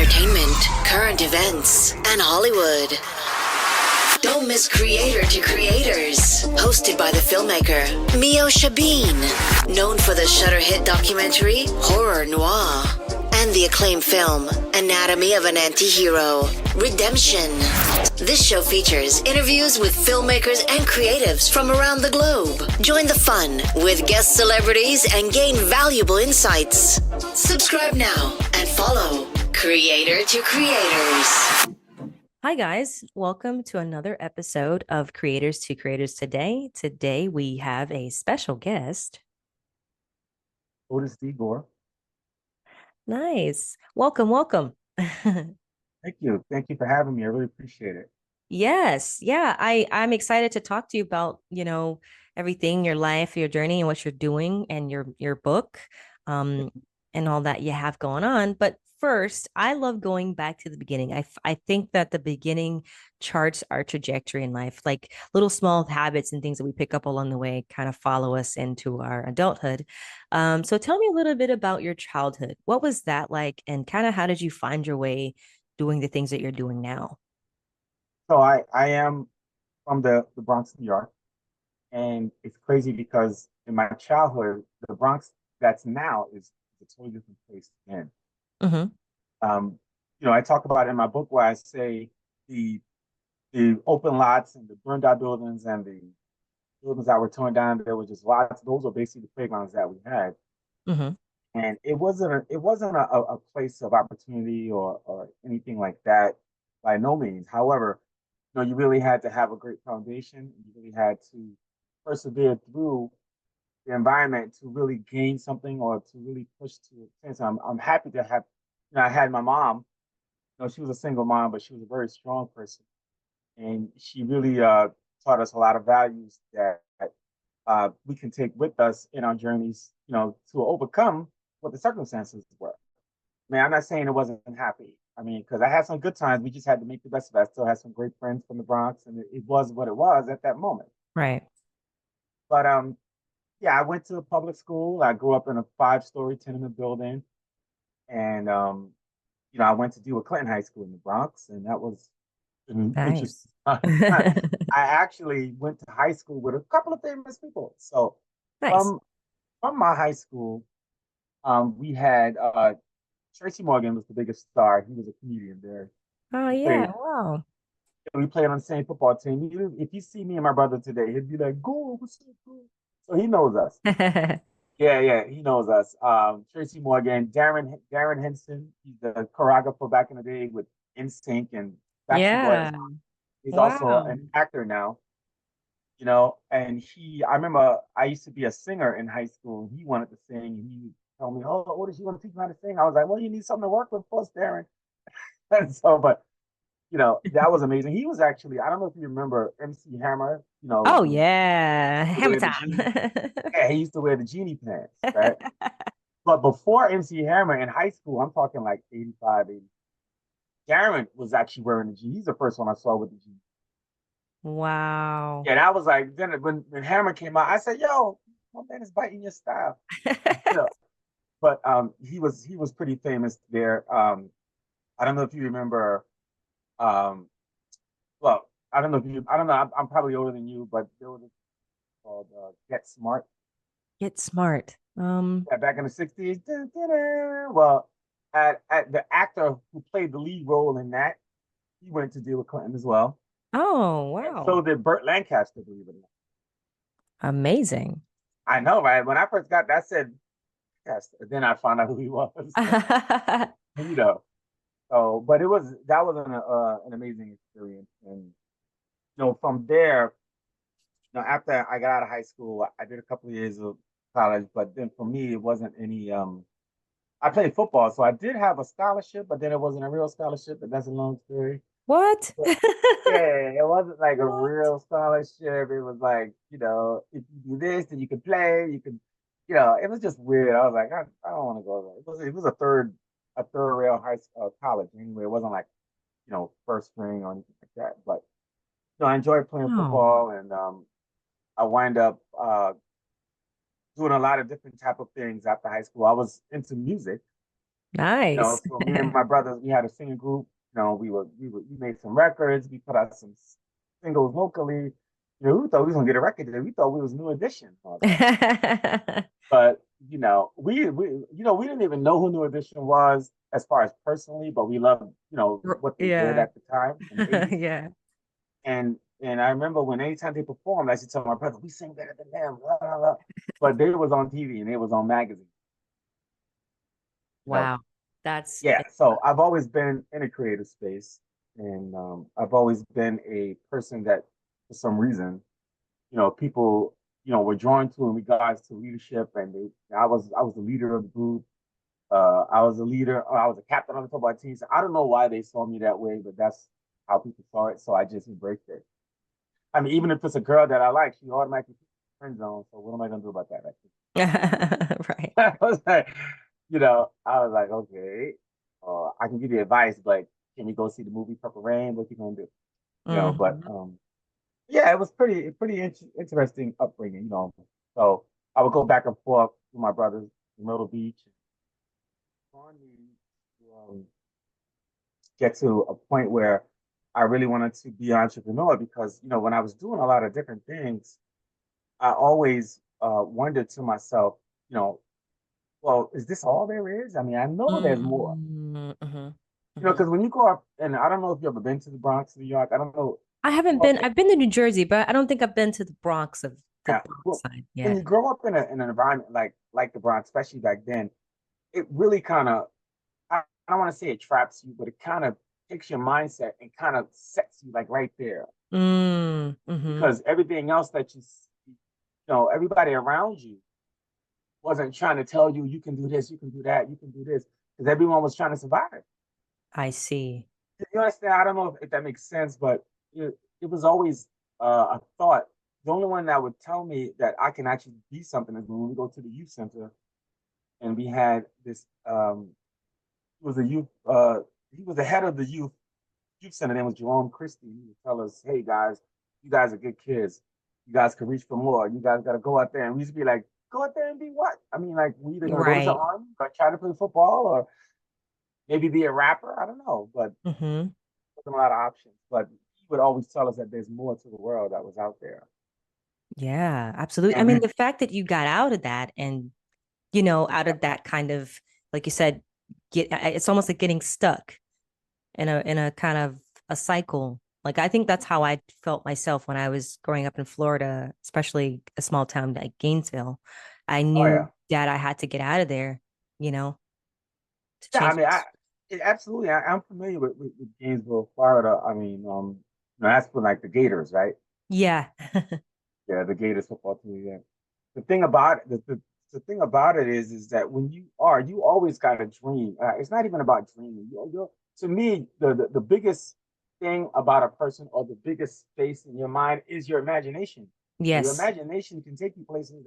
entertainment, current events, and Hollywood. Don't miss Creator to Creators, hosted by the filmmaker Meosha Bean, known for the Shudder hit documentary Horror Noir and the acclaimed film Anatomy of an Anti-Hero, Redemption. This show features interviews with filmmakers and creatives from around the globe. Join the fun with guest celebrities and gain valuable insights. Subscribe now and follow Creator to Creators. Hi guys, welcome to another episode of Creators to Creators today. Today we have a special guest. Otis Gore. Nice. Welcome. Thank you. Thank you for having me. I really appreciate it. Yes. Yeah. I'm excited to talk to you about, everything, your life, your journey and what you're doing and your book, and all that you have going on. But first, I love going back to the beginning. I think that the beginning charts our trajectory in life, like little small habits and things that we pick up along the way kind of follow us into our adulthood. So tell me a little bit about your childhood. What was that like? And kind of how did you find your way doing the things that you're doing now? So I am from the Bronx, New York. And it's crazy because in my childhood, the Bronx that's now is a totally different place again. Mm-hmm. I talk about it in my book where I say the open lots and the burned out buildings and the buildings that were torn down, there were just lots. Those were basically the playgrounds that we had. Mm-hmm. And it wasn't a place of opportunity or anything like that by no means. However, you really had to have a great foundation. You really had to persevere through the environment to really gain something or to really push to things. I'm happy to have, I had my mom. She was a single mom, but she was a very strong person, and she really taught us a lot of values that we can take with us in our journeys, to overcome what the circumstances were. I mean, I'm not saying it wasn't happy. I mean, because I had some good times. We just had to make the best of it. I still had some great friends from the Bronx, and it was what it was at that moment. Right. But yeah, I went to a public school. I grew up in a 5-story tenement building, and I went to Dewitt Clinton High School in the Bronx, and that was an Nice. interesting time. I actually went to high school with a couple of famous people. So Nice. from my high school, we had Tracy Morgan was the biggest star. He was a comedian there. Oh We yeah. played, Wow. we played on the same football team. If you see me and my brother today, he'd be like, "Go, what's up, go?" So he knows us. Yeah, he knows us. Tracy Morgan, Darren Henson. He's the choreographer back in the day with NSYNC and Backstreet Boys. Yeah. He's also Wow. an actor now. And I remember I used to be a singer in high school. He wanted to sing, and he would tell me, "Oh, what does you want to teach me how to sing?" I was like, "Well, you need something to work with first, Darren." And so, but that was amazing. He was actually, I don't know if you remember MC Hammer, Oh who yeah. Hammer wear the time. genie. Yeah, he used to wear the genie pants, right? But before MC Hammer in high school, I'm talking like 85, 80. Darren was actually wearing the genie. He's the first one I saw with the genie. Wow. Yeah, that was like then when Hammer came out, I said, "Yo, my man is biting your style." You know, but he was pretty famous there. I don't know if you remember. Um, well, I don't know if you. I don't know. I'm probably older than you, but there was a called Get Smart. Get smart. Yeah, back in the '60s. Well, at the actor who played the lead role in that, he went to deal with Clinton as well, Oh, and so wow. did Burt Lancaster. Believe it or not. Amazing. I know, right? When I first got that, I said yes. Then I found out who he was. you know. So, but that was an amazing experience, and from there, after I got out of high school, I did a couple of years of college, but then for me, it wasn't any. I played football, so I did have a scholarship, but then it wasn't a real scholarship, but that's a long story. What? But yeah, it wasn't like a real scholarship. It was like, if you do this, then you can play. You could, it was just weird. I was like, I don't want to go there. It was a third rail college anyway. It wasn't like, first string or anything like that. But I enjoyed playing Oh, football, and I wind up doing a lot of different type of things after high school. I was into music. Nice. So me and my brothers, we had a singing group. We made some records. We put out some singles locally. We thought we was gonna get a record deal. We thought we was New Edition, all that. But we didn't even know who New Edition was as far as personally, but we loved what they did Yeah. at the time in the 80s. Yeah. And I remember when anytime they performed, I used to tell my brother, we sing better than them, blah, blah, blah. But they was on TV and they was on magazine. You know, Wow. That's yeah. So I've always been in a creative space, and I've always been a person that, for some reason, people, were drawn to in regards to leadership, and I was the leader of the group. I was a leader. I was a captain on the football team. So I don't know why they saw me that way, but that's how people saw it. So I just embraced it. I mean, even if it's a girl that I like, she automatically puts friend zone. So what am I gonna do about that? right. I was like, I was like, okay, I can give you advice, but can we go see the movie Purple Rain? What you gonna do? But Mhm. yeah, it was pretty interesting upbringing. So I would go back and forth with my brothers in Myrtle Beach. On to get to a point where I really wanted to be an entrepreneur because when I was doing a lot of different things, I always wondered to myself, you know, well, is this all there is? I mean, I know there's more. Mhm. Mhm. Because when you go up, and I don't know if you've ever been to the Bronx, New York. I don't know. I haven't Well, been. I've been to New Jersey, but I don't think I've been to the Bronx of the yeah, Bronx well, side when yet. you grow up in an environment like the Bronx, especially back then, it really kind of, I don't want to say it traps you, but it kind of takes your mindset and kind of sets you like right there Mm-hmm. because everything else that everybody around you wasn't trying to tell you you can do this, you can do that, you can do this, because everyone was trying to survive. I see. You understand? I don't know if that makes sense, but it was always a thought. The only one that would tell me that I can actually be something is when we go to the youth center and we had this. He was a youth. He was the head of the youth center. Name was Jerome Christie. He would tell us, "Hey guys, you guys are good kids. You guys can reach for more. You guys got to go out there." And we used to be like, "Go out there and be what?" I mean, like we either gonna go to the Right. army, or try to play football, or maybe be a rapper. I don't know, but Mm-hmm. there's a lot of options. But he would always tell us that there's more to the world that was out there. Yeah, absolutely. I And mean, we, the fact that you got out of that and, out of that kind of, like you said, it's almost like getting stuck in a kind of a cycle. Like I think that's how I felt myself when I was growing up in Florida, especially a small town like Gainesville. I oh knew yeah, that I had to get out of there, to yeah. I change. mean, absolutely. I'm familiar with Gainesville, Florida. I mean, that's for like the Gators, right? Yeah. Yeah, the Gators football team. Yeah. The thing about it, the thing about it is that when you always got a dream. It's not even about dreaming. To me, the biggest thing about a person or the biggest space in your mind is your imagination. Your Yes. imagination can take you places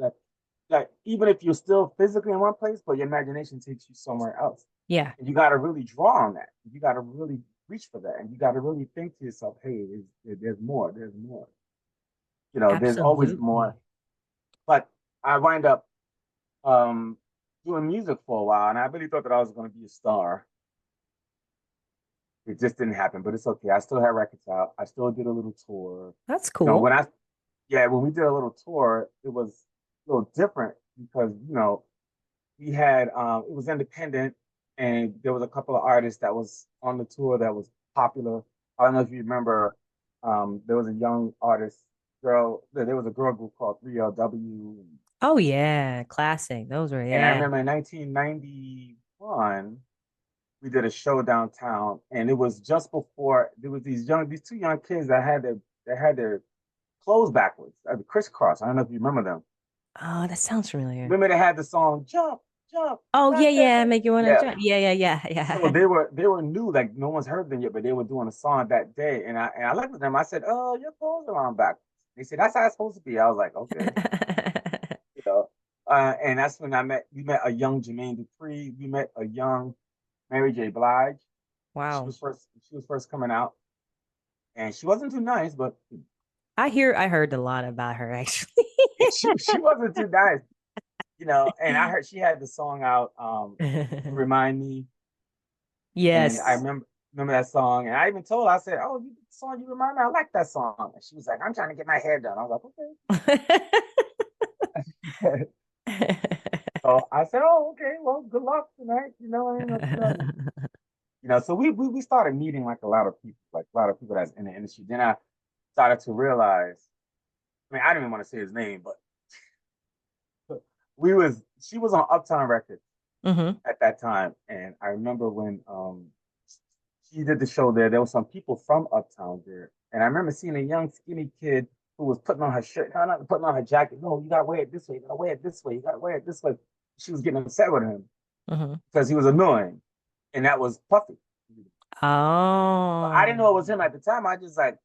that even if you're still physically in one place, but your imagination takes you somewhere else. Yeah. And you got to really draw on that. You got to really reach for that, and you got to really think to yourself, "Hey, there's more. There's more. There's always Absolutely. more." But I wind up um, doing music for a while, and I really thought that I was going to be a star. It just didn't happen, but it's okay. I still had records out. I still did a little tour. That's You know, cool. when we did a little tour, it was a little different because we had it was independent, and there was a couple of artists that was on the tour that was popular. I don't know if you remember. There was a young artist girl. There was a girl group called 3LW. Oh yeah, classic. Those were And I yeah. remember in 1991, we did a show downtown, and it was just before there was these two young kids that had their clothes backwards, the crisscross. I don't know if you remember them. Oh, that sounds familiar. Remember they had the song "Jump, Jump, Oh yeah, Rock That yeah, Baby." make you wanna Yeah. jump. Yeah, yeah, yeah, So yeah. they were new, like no one's heard them yet, but they were doing a song that day, and I looked at them. I said, "Oh, your clothes are on backwards." They said, "That's how it's supposed to be." I was like, "Okay." you know. And that's when we met a young Jermaine Dupri. We met a young Mary J. Blige. Wow. She was first coming out, and she wasn't too nice, but I heard a lot about her actually. she wasn't too nice. And I heard she had the song out, "Remind Me." And I Yes. remember that song. And I even told her, I said, "Oh, you the song you remind me, I like that song." And she was like, "I'm trying to get my hair done." I was like, "Okay." So I said, "Oh, okay. Well, good luck tonight." I ain't nothing done. So we started meeting like a lot of people, that's in the industry. Then I started to realize, I mean, I didn't even want to say his name, but she was on Uptown Records Hmm. at that time. And I remember when she did the show there, there was some people from Uptown there. And I remember seeing a young skinny kid who was putting on her shirt, no, not putting on her jacket. No, you gotta wear it this way, you gotta wear it this way, you gotta wear it this way. She was getting upset with him Hmm. because he was annoying. And that was Puffy. But I Oh, didn't know it was him at the time. I just like,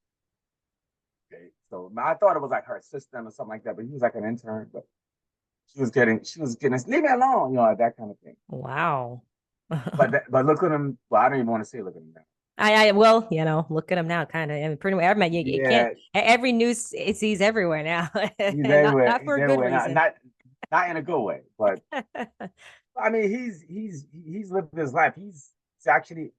okay. So I thought it was like her assistant or something like that, but he was like an intern. But she was getting, leave me alone, that kind of thing. wow. But look at him. Well, I don't even want to say look at him now. Well, look at him now, kind of. I mean, pretty much, I mean, you can't, Yeah, every news it sees everywhere now, he's and not, everywhere. not He's for a good everywhere. Not reason. not not in a good way, but I mean, he's lived his life. He's actually,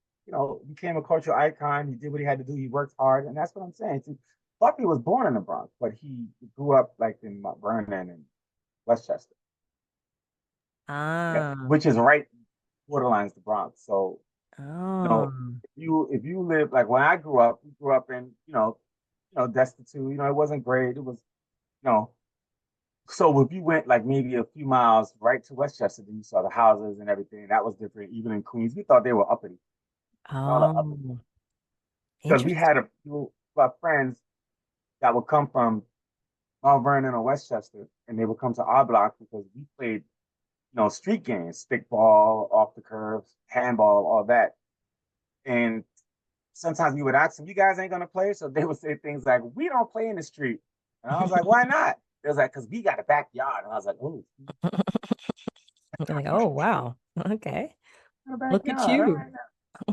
became a cultural icon. He did what he had to do. He worked hard, and that's what I'm saying. See, Buffy was born in the Bronx, but he grew up like in Mount Vernon and Westchester, yeah, Ah, which is right borderlines the Bronx. So, oh, if you live like when I grew up, we grew up in destitute. It wasn't great. It was you know. So if you went like maybe a few miles right to Westchester, then you saw the houses and everything. That was different. Even in Queens, we thought they were uppity. All the uppity oh, because we interesting. had a few of our friends that would come from Mount Vernon or Westchester, and they would come to our block because we played street games, stickball, off the curves, handball, all that. And sometimes we would ask them, "You guys ain't gonna play?" So they would say things like, "We don't play in the street." And I was like, "Why not?" It was like, "Because we got a backyard." And I was like, "Oh, You're like, oh, wow. Okay. got a Look at backyard. All you. right."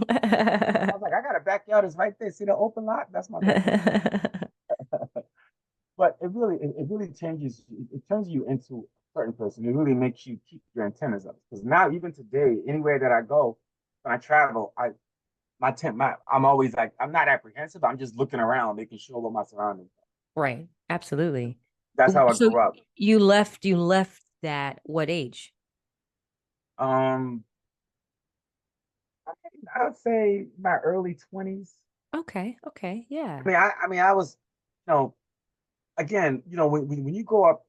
I was like, "I got a backyard. It's right there. See the open lot? That's my backyard." But it really changes. It turns you into a certain person. It really makes you keep your antennas up. Because now, even today, anywhere that I go, when I travel, I'm always like, I'm not apprehensive. I'm just looking around, making sure what my surroundings are. Right. Absolutely. That's how I So grew up. you left that what age? Um, I would say my early 20s. Okay. Okay. Yeah. I was, you know, again, when you grow up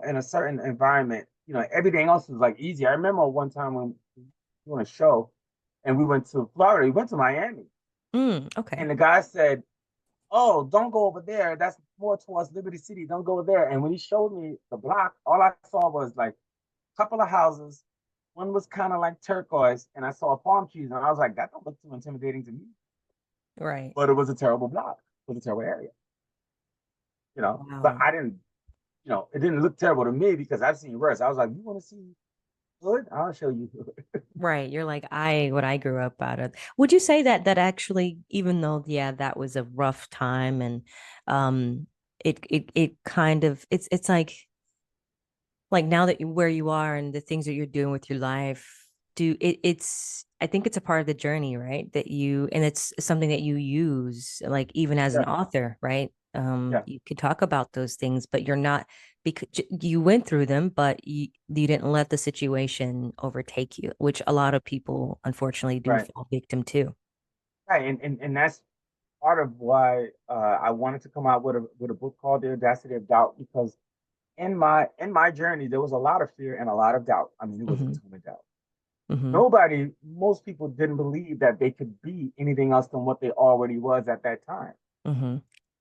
in a certain environment, everything else is like easy. I remember one time when we were doing a show and we went to Florida, we went to Miami, Okay. and the guy said, "Oh, don't go over there. That's more towards Liberty City. Don't go there." And when he showed me the block, all I saw was like a couple of houses. One was kind of like turquoise, and I saw palm trees, and I was like, "That don't look too intimidating to me." Right. But it was a terrible block. It was a terrible area, But Wow. I didn't, it didn't look terrible to me because I've seen worse. I was like, "You want to see good? I'll show you." Right. You're like, what I grew up out of. Would you say that actually, even though, yeah, that was a rough time and it kind of it's like now that where you are and the things that you're doing with your life, it's I think it's a part of the journey, right? That you and it's something that you use like even as an Yeah, author, right? yeah, You could talk about those things, but you're not because you went through them, but you didn't let the situation overtake you, which a lot of people unfortunately do right, fall victim to. right, and that's part of why I wanted to come out with a book called The Audacity of Doubt because in my journey there was a lot of fear and a lot of doubt. I mean, it was a Hmm. ton of doubt. Hmm. Most people didn't believe that they could be anything else than what they already was at that time. Hmm.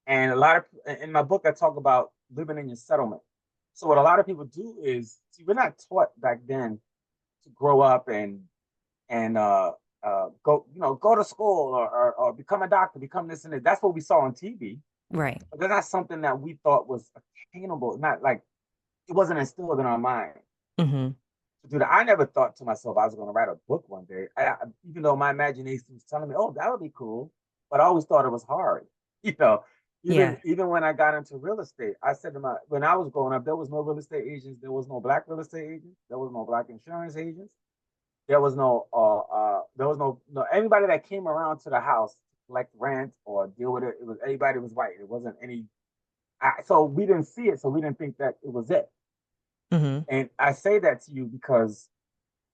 And a lot of in my book, I talk about living in your settlement. So what a lot of people do is, see, we're not taught back then to grow up and go to school or become a doctor, become this and that. That's what we saw on TV, Right. but that's not something that we thought was attainable. Not like it wasn't instilled in our mind Hmm. to do that. I never thought to myself I was going to write a book one day, even though my imagination was telling me, "Oh, that would be cool," but I always thought it was hard. You know, Yeah. even when I got into real estate, I said to when I was growing up, there was no real estate agents, there was no black real estate agents, there was no black insurance agents, there was no no anybody that came around to the house to collect rent or deal with it. It was everybody was white. It wasn't any. So we didn't see it, so we didn't think that it was it. Mm-hmm. And I say that to you because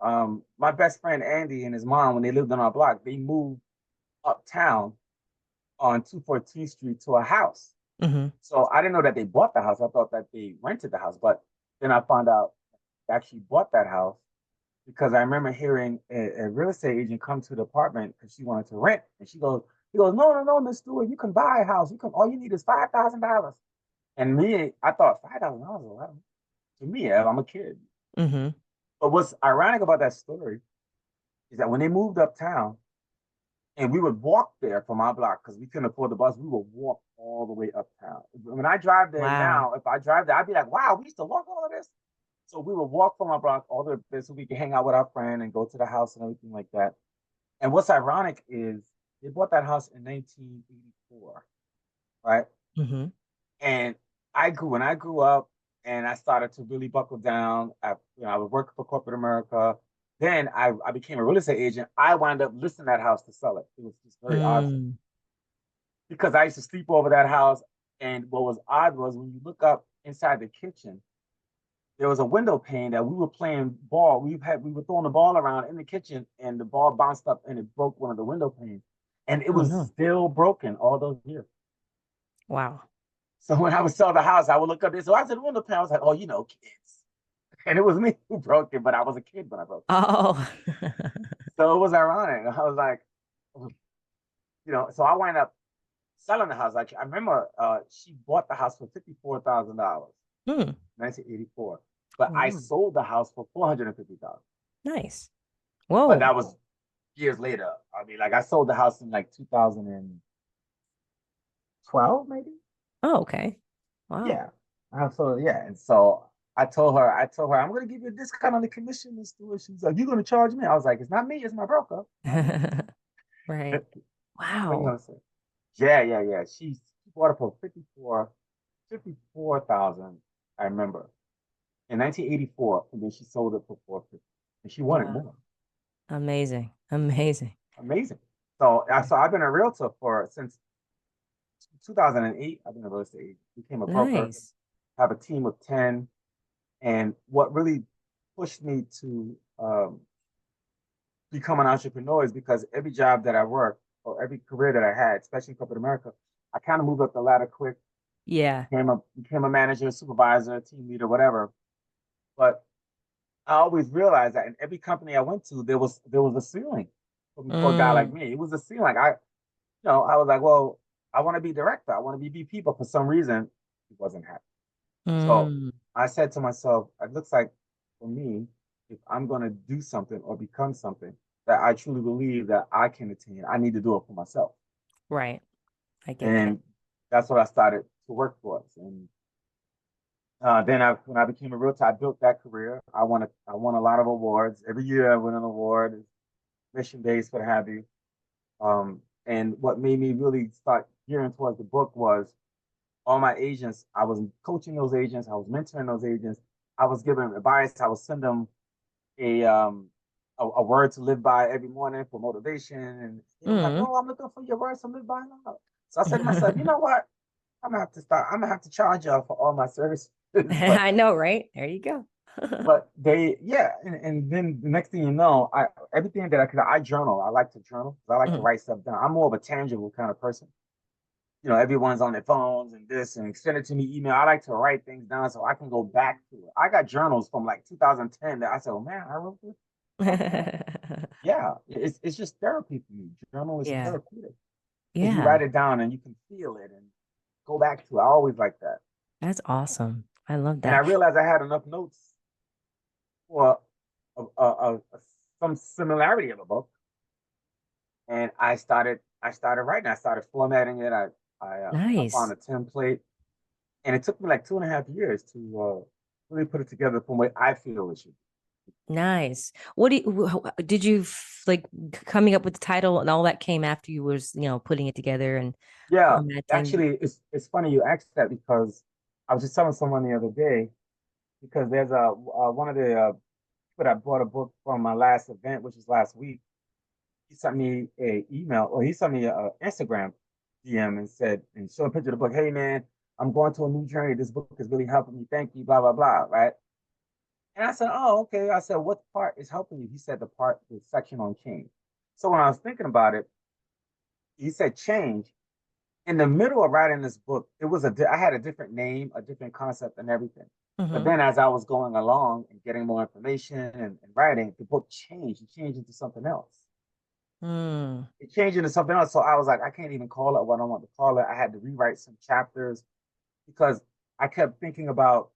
my best friend Andy and his mom, when they lived on our block, they moved uptown on 214th Street to a house. Mm-hmm. So I didn't know that they bought the house. I thought that they rented the house, but then I found out they actually bought that house because I remember hearing a real estate agent come to the apartment because she wanted to rent, and he goes, no, no, no, Miss Stewart, you can buy a house. You can, all you need is $5,000. And me, I thought $5,000 is a lot to me. I'm a kid. Mm-hmm. But what's ironic about that story is that when they moved uptown, and we would walk there from our block because we couldn't afford the bus. We would walk all the way uptown. When I drive there Wow. now, if I drive there, I'd be like, wow, we used to walk all of this. So we would walk from our block all the way there so we could hang out with our friend and go to the house and everything like that. And what's ironic is they bought that house in 1984, right? Mm-hmm. And when I grew up and I started to really buckle down, I was working for corporate America. Then I became a real estate agent. I wound up listing that house to sell it. It was just very odd Mm. because I used to sleep over that house. And what was odd was when you look up inside the kitchen, there was a window pane that we were playing ball. We were throwing the ball around in the kitchen, and the ball bounced up and it broke one of the window panes, and it Oh was no. still broken all those years. Wow. So when I would sell the house, I would look up there. So I said, the window pane. I was like, oh, kids. And it was me who broke it, but I was a kid when I broke it. Oh. So it was ironic. I was like, so I wind up selling the house. Like I remember she bought the house for $54,000, Hmm. 1984. But I Wow. sold the house for $450,000. Nice. But Whoa. that was years later. I mean, like I sold the house in like 2012, maybe. Oh, okay. Wow. Yeah. Yeah. And so I told her, I'm gonna give you a discount on the commission, Miss Stewart. She's like, you're gonna charge me? I was like, it's not me, it's my broker. Not me. Right. What you Wow. gonna say? Yeah, yeah, yeah. She bought it for 54,000. I remember in 1984, and then she sold it for 450, and she wanted Wow. more. Amazing. Amazing. Amazing. So I've been a realtor since 2008. I've been a real estate agent. Became a broker. Nice. Have a team of 10. And what really pushed me to become an entrepreneur is because every job that I worked or every career that I had, especially in corporate America, I kind of moved up the ladder quick. Yeah. Became a manager, supervisor, team leader, whatever. But I always realized that in every company I went to, there was a ceiling for a guy like Mm. me. It was a ceiling. I was like, well, I want to be director. I want to be VP, but for some reason, it wasn't happening. So Mm. I said to myself, it looks like for me, if I'm going to do something or become something that I truly believe that I can attain, I need to do it for myself. Right. I get that. And that's what I started to work towards. And then when I became a realtor, I built that career. I won a lot of awards. Every year I win an award, mission based, what have you. And what made me really start gearing towards the book was all my agents. I was coaching those agents. I was mentoring those agents. I was giving them advice. I would send them a word to live by every morning for motivation. And they were like, Mm. "Oh, I'm looking for your words to live by now." So I said to myself, "You know what? I'm gonna have to start. I'm gonna have to charge y'all for all my services." but I know, right? There you go. but yeah, and then the next thing you know, everything that cause I journal. I like to journal. I like to Mm. write stuff down. I'm more of a tangible kind of person. Everyone's on their phones and this and send it to me email. I like to write things down so I can go back to it. I got journals from like 2010 that I said, oh man, I wrote this. Okay. Yeah, it's just therapy for me. Journal is Yeah. therapeutic because you Yeah. write it down and you can feel it and go back to it. I always like that. That's awesome. I love And I that. realized I had enough notes for some similarity of a book. And I started writing. I started formatting it. I found Nice. a template. And it took me like 2.5 years to really put it together from what I feel it should be. Nice. What did you like coming up with the title and all that came after you was, putting it together and Yeah, formatting? actually, it's funny you asked that because I was just telling someone the other day because there's one of the people that bought a book from my last event, which was last week. he sent me a email, or he sent me a Instagram DM and said, and showed a picture of the book. Hey man, I'm going to a new journey. This book is really helping me. Thank you. Blah blah blah. Right. And I said, oh okay. I said, what part is helping you? He said the section on change. So when I was thinking about it, he said change. In the middle of writing this book, I had a different name, a different concept, and everything. But Mm-hmm. then as I was going along and getting more information and writing, the book changed. It changed into something else. Mm. It changed into something else. So I was like, I can't even call it what I want to call it. I had to rewrite some chapters because I kept thinking about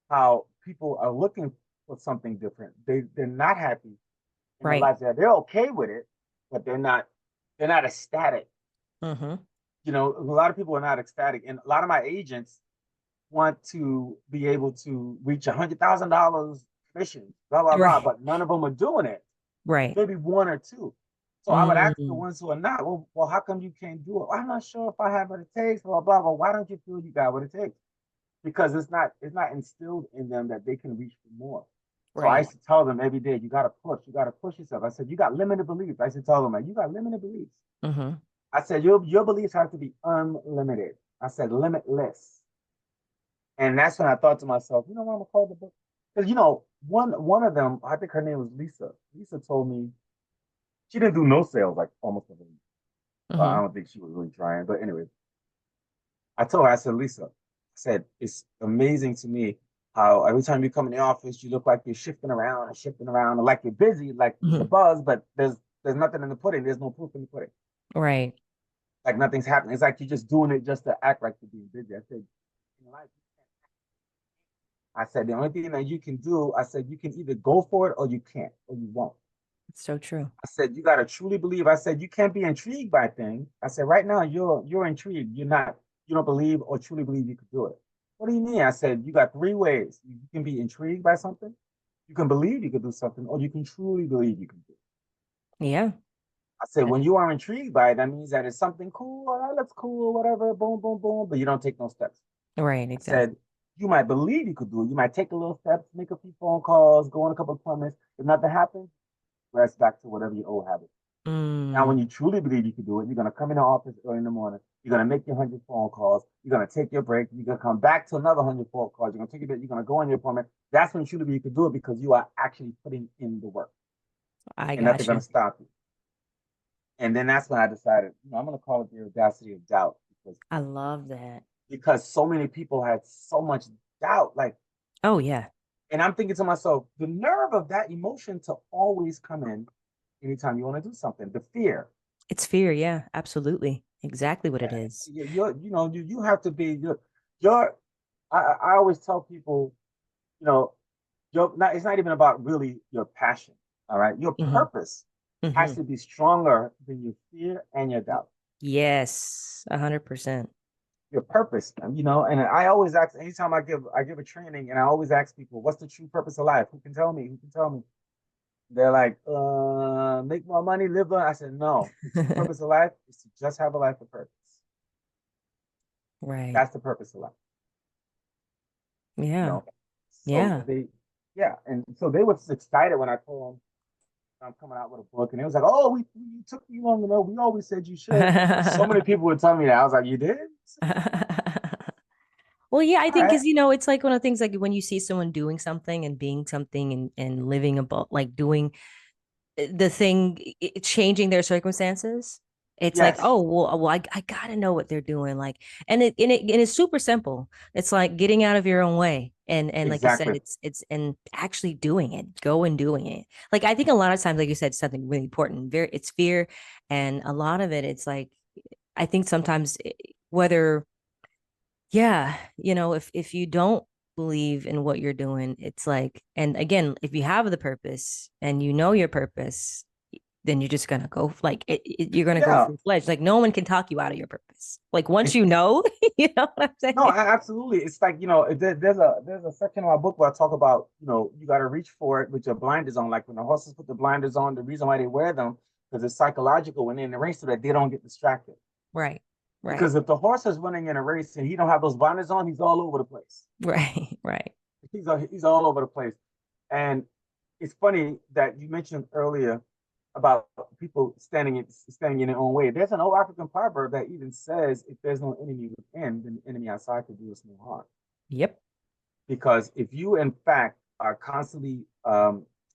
how people are looking for something different. They're not happy in their Right. lives. They're okay with it, but they're not ecstatic. Mm-hmm. You know, a lot of people are not ecstatic, and a lot of my agents want to be able to reach $100,000 commission, blah blah blah, Right. but none of them are doing it. Right. Maybe one or two. So I would ask the Mm. ones who are not, well, how come you can't do it? Well, I'm not sure if I have what it takes, blah blah. Well, why don't you feel you got what it takes? Because it's not instilled in them that they can reach for more. So I Right. used to tell them every day, you got to push yourself. I said, you got limited beliefs. I used to tell them, like, you got limited beliefs. Mm-hmm. I said, your beliefs have to be unlimited. I said, limitless. And that's when I thought to myself, you know what I'm gonna call the book? Because one of them, I think her name was Lisa. Lisa told me she didn't do no sales like almost every. Well, I Mm-hmm. don't think she was really trying, but anyway, I told her, I said, Lisa, I said, it's amazing to me how every time you come in the office, you look like you're shifting around, and like you're busy, like there's a Mm-hmm. buzz, but there's nothing in the pudding. There's no proof in the pudding. Right. Like nothing's happening. It's like you're just doing it just to act like you're being busy. I said, in life, I said, the only thing that you can do, I said, you can either go for it or you can't, or you won't. It's so true. I said, you got to truly believe. I said, you can't be intrigued by things. I said, right now, you're intrigued. You don't believe or truly believe you could do it. What do you mean? I said, you got three ways. You can be intrigued by something, you can believe you could do something, or you can truly believe you can do it. Yeah. I said, when you are intrigued by it, that means that it's something cool, or that looks cool, whatever, boom, boom, boom, but you don't take no steps. Right. I said, Exactly. you might believe you could do it. You might take a little steps, make a few phone calls, go on a couple of appointments. If nothing happens, rest back to whatever your old habit. Now, Mm. when you truly believe you can do it, you're going to come in the office early in the morning. You're going to make your 100 phone calls. You're going to take your break. You're going to come back to another 100 phone calls. You're going to take your break. You're going to go on your appointment. That's when you truly believe you can do it because you are actually putting in the work I and nothing's going gotcha. to stop you. And then that's when I decided, I'm going to call it the audacity of doubt I love that. because so many people had so much doubt. Like, Oh yeah. and I'm thinking to myself, the nerve of that emotion to always come in anytime you want to do something, the fear. It's fear. Yeah. Absolutely. Exactly what it is. You have to be your I always tell people, you know, it's not even about really your passion. All right. Your Mm-hmm. purpose has Mm-hmm. to be stronger than your fear and your doubt. Yes. 100%. Your purpose, and I always ask anytime I give a training and I always ask people, what's the true purpose of life? Who can tell me? Who can tell me? They're like, make more money, live on. I said, no, the true purpose of life is to just have a life of purpose. Right. That's the purpose of life. You Yeah. know. So Yeah. yeah, and so they were excited when I told them I'm coming out with a book, and it was like, oh, you took you long enough. We always said you should. So many people would tell me that. I was like, you did? Well, yeah, I All think right. because it's like one of the things like when you see someone doing something and being something and living about like doing the thing, changing their circumstances. It's like, Yes, oh well, I gotta know what they're doing. Like, and it's super simple. It's like getting out of your own way. And like you said, exactly. it's and actually doing it, go and doing it. Like I think a lot of times, like you said, something really important. It's fear, and a lot of it, it's like I think sometimes whether yeah, if you don't believe in what you're doing, it's like, and again, if you have the purpose and you know your purpose, then you're just gonna go like you're gonna go Yeah. full fledged. Like no one can talk you out of your purpose. Like once you know, you know what I'm No, saying? absolutely. It's like, there's a section of my book where I talk about, you got to reach for it with your blinders on. Like when the horses put the blinders on, the reason why they wear them, because it's psychological when they're in the race so that they don't get distracted. Right, right, Because if the horse is running in a race and he don't have those blinders on, he's all over the place. right, right. He's all over the place. And it's funny that you mentioned earlier, about people standing in their own way. There's an old African proverb that even says, "If there's no enemy within, then the enemy outside could do us no harm." Yep. Because if you, in fact, are constantly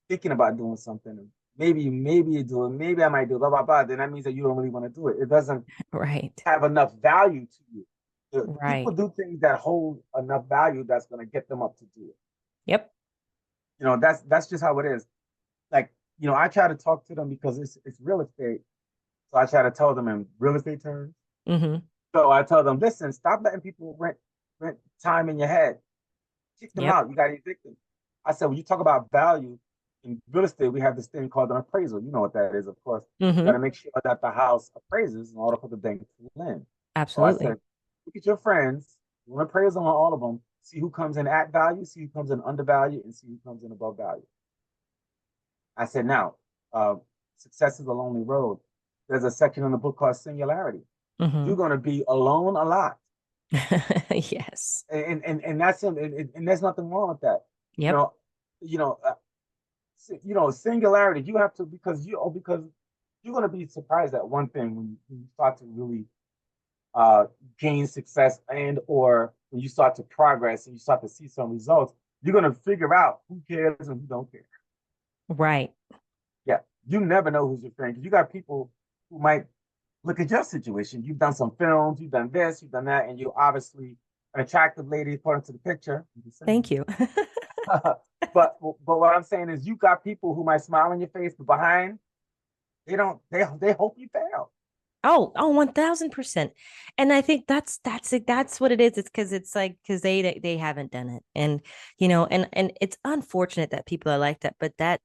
thinking about doing something, maybe you do it, maybe I might do it, blah blah blah, then that means that you don't really want to do it. It doesn't Right. have enough value to you. People Right. do things that hold enough value that's going to get them up to do it. Yep. That's just how it is. Like, I try to talk to them because it's real estate. So I try to tell them in real estate terms. Mm-hmm. So I tell them, listen, stop letting people rent time in your head. Kick them Yep. out. You got to evict them. I said, when you talk about value in real estate, we have this thing called an appraisal. You know what that is, of course. You got Mm-hmm. to make sure that the house appraises in order for the bank to lend. So I Absolutely. said, look at your friends, do an appraisal on all of them, see who comes in at value, see who comes in undervalue, and see who comes in above value. I said, now, success is a lonely road. There's a section in the book called Singularity. Mm-hmm. You're going to be alone a lot. Yes. And that's and there's nothing wrong with that. You Yep. know, you know, singularity. You have to because you're going to be surprised at one thing when you start to really gain success and or when you start to progress and you start to see some results. You're going to figure out who cares and who don't care. Right. Yeah, you never know who's your friend because you got people who might look at your situation. You've done some films, you've done this, you've done that, and you're obviously an attractive lady according to the picture. Thank you. But what I'm saying is you got people who might smile on your face, but behind they hope you fail. Oh, 1000%. And I think that's what it is. It's because they haven't done it. And and it's unfortunate that people are like that, but that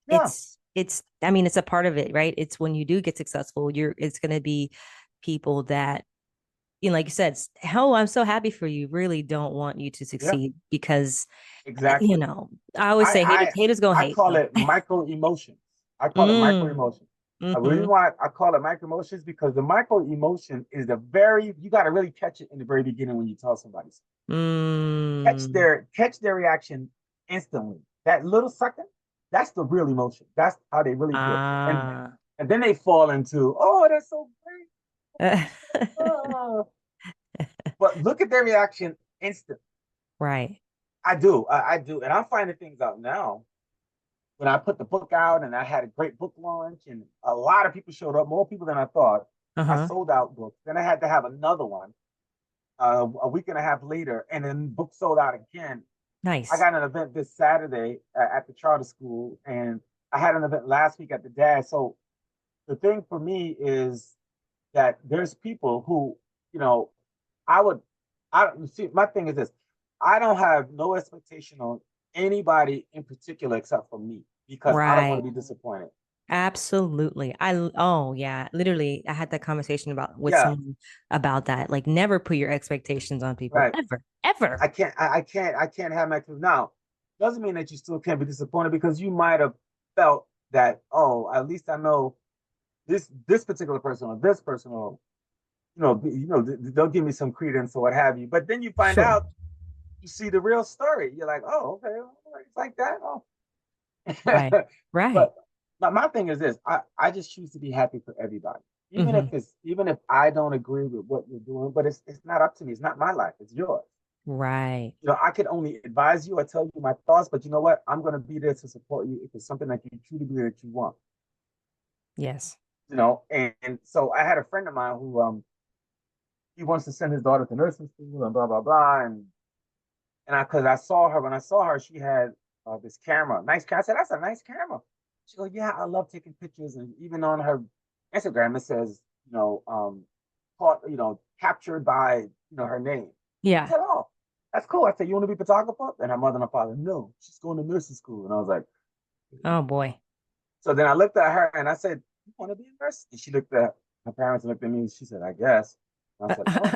Yeah, it's I mean, it's a part of it, right? It's when you do get successful, it's gonna be people that, like you said, hell, I'm so happy for you, really don't want you to yeah, succeed because exactly. I always say I haters gonna I hate call though. it micro emotions. I call it micro Mm. emotions. I really Mm-hmm. why I call it micro emotions because the micro emotion is you got to really catch it in the very beginning when you tell somebody something. Mm. Catch their reaction instantly. That little second, that's the real emotion. That's how they really feel. Ah. And then they fall into, oh, that's so great. Oh. But look at their reaction instant. Right. I do. And I'm finding things out now. When I put the book out and I had a great book launch and a lot of people showed up, more people than I thought. I Uh-huh. sold out books. Then I had to have another one a week and a half later, and then book sold out again. I Nice. got an event this Saturday at the charter school, and I had an event last week at the dad. So the thing for me is that there's people who, you know, I would, I see. My thing is this: I don't have no expectation on anybody in particular except for me because I don't want Right. to be disappointed. Absolutely. Oh yeah, literally I had that conversation about with Yeah, someone about that. Like never put your expectations on people right. ever. Ever. I can't have my clue now. Doesn't mean that you still can't be disappointed because you might have felt that, oh, at least I know this particular person or this person or they'll give me some credence or what have you. But then you find Sure. out you see the real story. You're like, oh, okay, it's like that. Oh. Right. Right. But my thing is this: I just choose to be happy for everybody, Hmm. even if I don't agree with what you're doing. But it's not up to me. It's not my life. It's yours. Right. I could only advise you or tell you my thoughts, but you know what? I'm going to be there to support you if it's something that you truly believe that you want. Yes. And so I had a friend of mine who he wants to send his daughter to nursing school and blah blah blah, and because I saw her when I saw her, she had this camera, nice camera. I said, "That's a nice camera." She goes, "Yeah, I love taking pictures," and even on her Instagram it says, caught, captured by her name. I Yeah. said, "Oh, that's cool." I said, "You want to be a photographer?" And her mother and her father, "No, she's going to nursing school." And I was like, Oh boy. so then I looked at her and I said, "You want to be a nurse?" And she looked at her parents and looked at me and she said, "I guess." And I said, "Oh."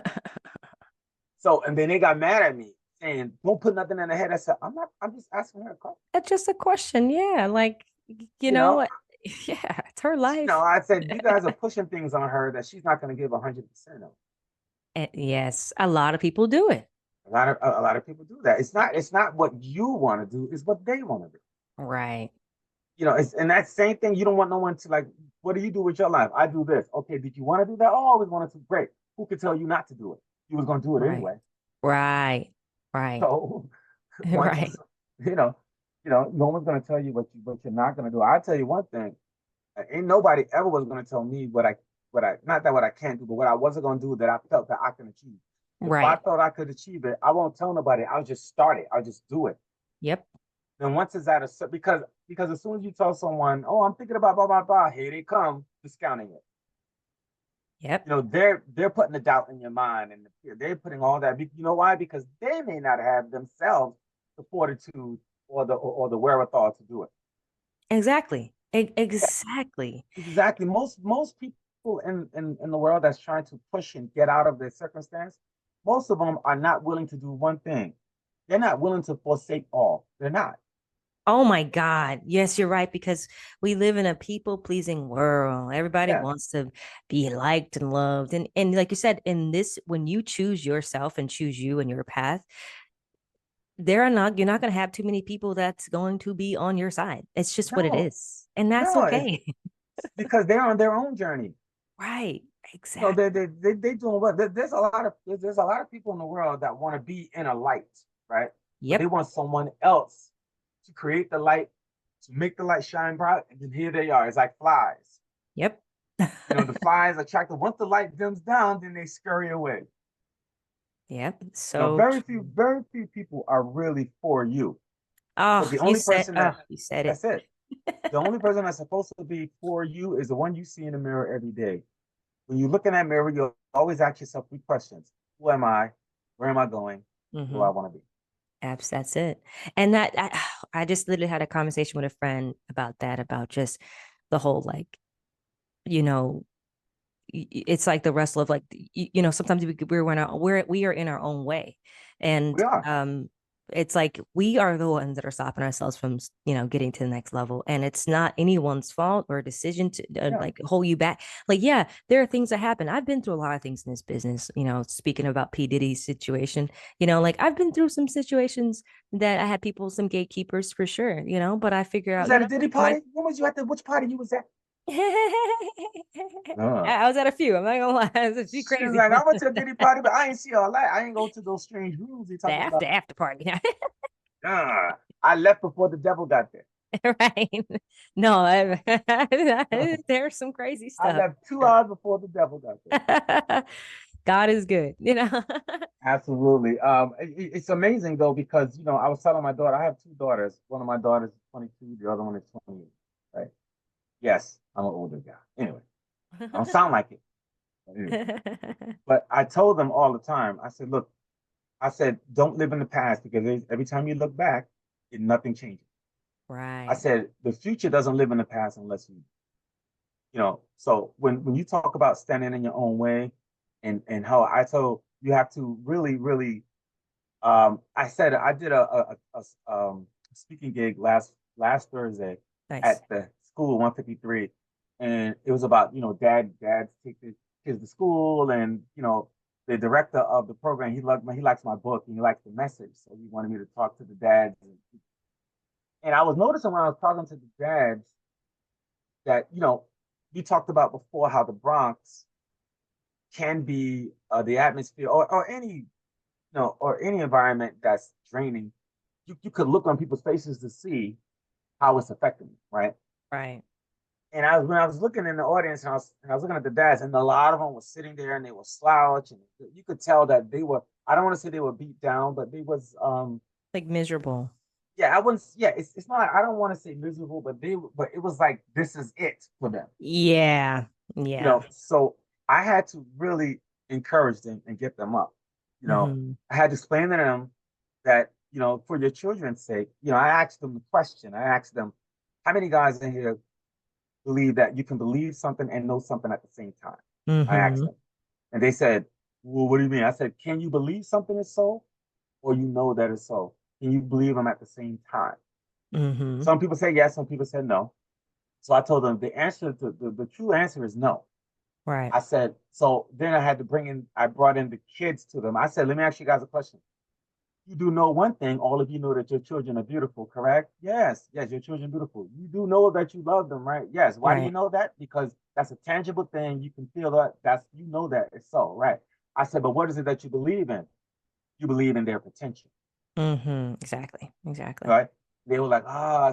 So and then they got mad at me saying, "Don't put nothing in her head." I said, "I'm not. I'm just asking her a question." That's just a question. Yeah. Like, you You know know, what? Yeah, it's her life. I said, "You guys are pushing things on her that she's not going to give 100% of." Yes, a lot of people do it. A lot of people do that. It's not what you want to do. It's what they want to do. Right. it's and that same thing. You don't want no one to like, what do you do with your life? I do this. Okay, did you want to do that? Oh, I always wanted to. Great. Who could tell you not to do it? You was going to do it Right. anyway. Right. Right. So once Right. it's, no one's going to tell you what you're not going to do. I'll tell you one thing. Ain't nobody ever was going to tell me what I not that what I can't do, but what I wasn't going to do that I felt that I can achieve. If I Right. thought I could achieve it, I won't tell nobody. I'll just start it. I'll just do it. Yep. Then once it's at a because as soon as you tell someone, oh, I'm thinking about blah blah blah, here they come discounting it. Yep. They're putting the doubt in your mind, and they're putting all that. You know why? Because they may not have themselves the fortitude or the wherewithal to do it. Exactly. Yeah, Exactly. exactly. Most people in the world that's trying to push and get out of their circumstance, most of them are not willing to do one thing. They're not willing to forsake all. They're not. Oh my God. Yes, you're right. Because we live in a people-pleasing world. Everybody Yeah, wants to be liked and loved. And like you said, in this, when you choose yourself and choose you and your path, you're not going to have too many people that's going to be on your side. It's just what it no, is. And that's no. It's okay. because they're on their own journey. Right. No, they Exactly. they they doing what? There's a lot of people in the world that want to be in a light, right? But they Yep. want someone else to create the light, to make the light shine bright, and then here they are. It's like flies. Yep. The flies attracted. Once the light dims down, then they scurry away. Yep. So true. Very few people are really for you. But Oh, the only person you said it. that's it. The only person that's supposed to be for you is the one you see in the mirror every day. When you look in that mirror, you'll always ask yourself three questions. Who am I? Where am I going? Who do I Mm-hmm. want to be? Abs, that's it. And I just literally had a conversation with a friend about that, about just the whole like, you know, it's like the wrestle of like, sometimes we are in our own way. And We are. it's like we are the ones that are stopping ourselves from, getting to the next level. And it's not anyone's fault or decision to Yeah. like hold you back. Like, yeah, there are things that happen. I've been through a lot of things in this business, speaking about P. Diddy's situation, like I've been through some situations that I had people, some gatekeepers for sure, but I figure You was out, at a Diddy my party? When was you at which party you was at? I was at a few. I'm not gonna lie, it was a few She was crazy like, I ones. went to a Diddy party, but I ain't see all that. I ain't go to those strange rooms they The talking about. after party. I left before the devil got there. Right. No, there's some crazy I stuff. left two Sure. hours before the devil got there. God is good, Absolutely. It's amazing though because I was telling my daughter I have two daughters. One of my daughters is 22, the other one is 28. Right? Yes, I'm an older guy. Anyway, I don't sound like it. But anyway. But I told them all the time. I said, look, I said, don't live in the past because every time you look back, nothing changes. I Right. said the future doesn't live in the past unless So when you talk about standing in your own way, and how I told you have to really really I said I did a speaking gig last Thursday Nice. at the school 153, and it was about dads take their kids to school, and the director of the program he likes my book and he likes the message, so he wanted me to talk to the dads, and I was noticing when I was talking to the dads that we talked about before how the Bronx can be the atmosphere or any or any environment that's draining. You could look on people's faces to see how it's affecting them, right? Right. And when I was looking in the audience and I was looking at the dads, and a lot of them were sitting there and they were slouched, and you could tell that they were. I don't want to say they were beat down, but they was Like miserable. yeah, I wouldn't. Yeah, it's not. I don't want to say miserable, but it was like this is it for them. Yeah. Yeah. So I had to really encourage them and get them up. Hmm. I had to explain to them that, for your children's sake, I asked them the question. I asked them, how many guys in here believe that you can believe something and know something at the same time? I asked Hmm. them. And they said, well, what do you mean? I said, can you believe something is so, or that it's so? Can you believe them at the same time? Hmm. Some people say yes, some people said no. So I told them the answer to the true answer is no. Right. I said, so then I brought in the kids to them. I said, let me ask you guys a question. You do know one thing, all of you know that your children are beautiful, correct? Yes, yes, your children are beautiful. You do know that you love them, right? Yes. Why do you Right. know that? Because that's a tangible thing. You can feel that. That's, you know that it's so, right? I said, but what is it that you believe in? You believe in their potential, Exactly. Exactly. right? They were like,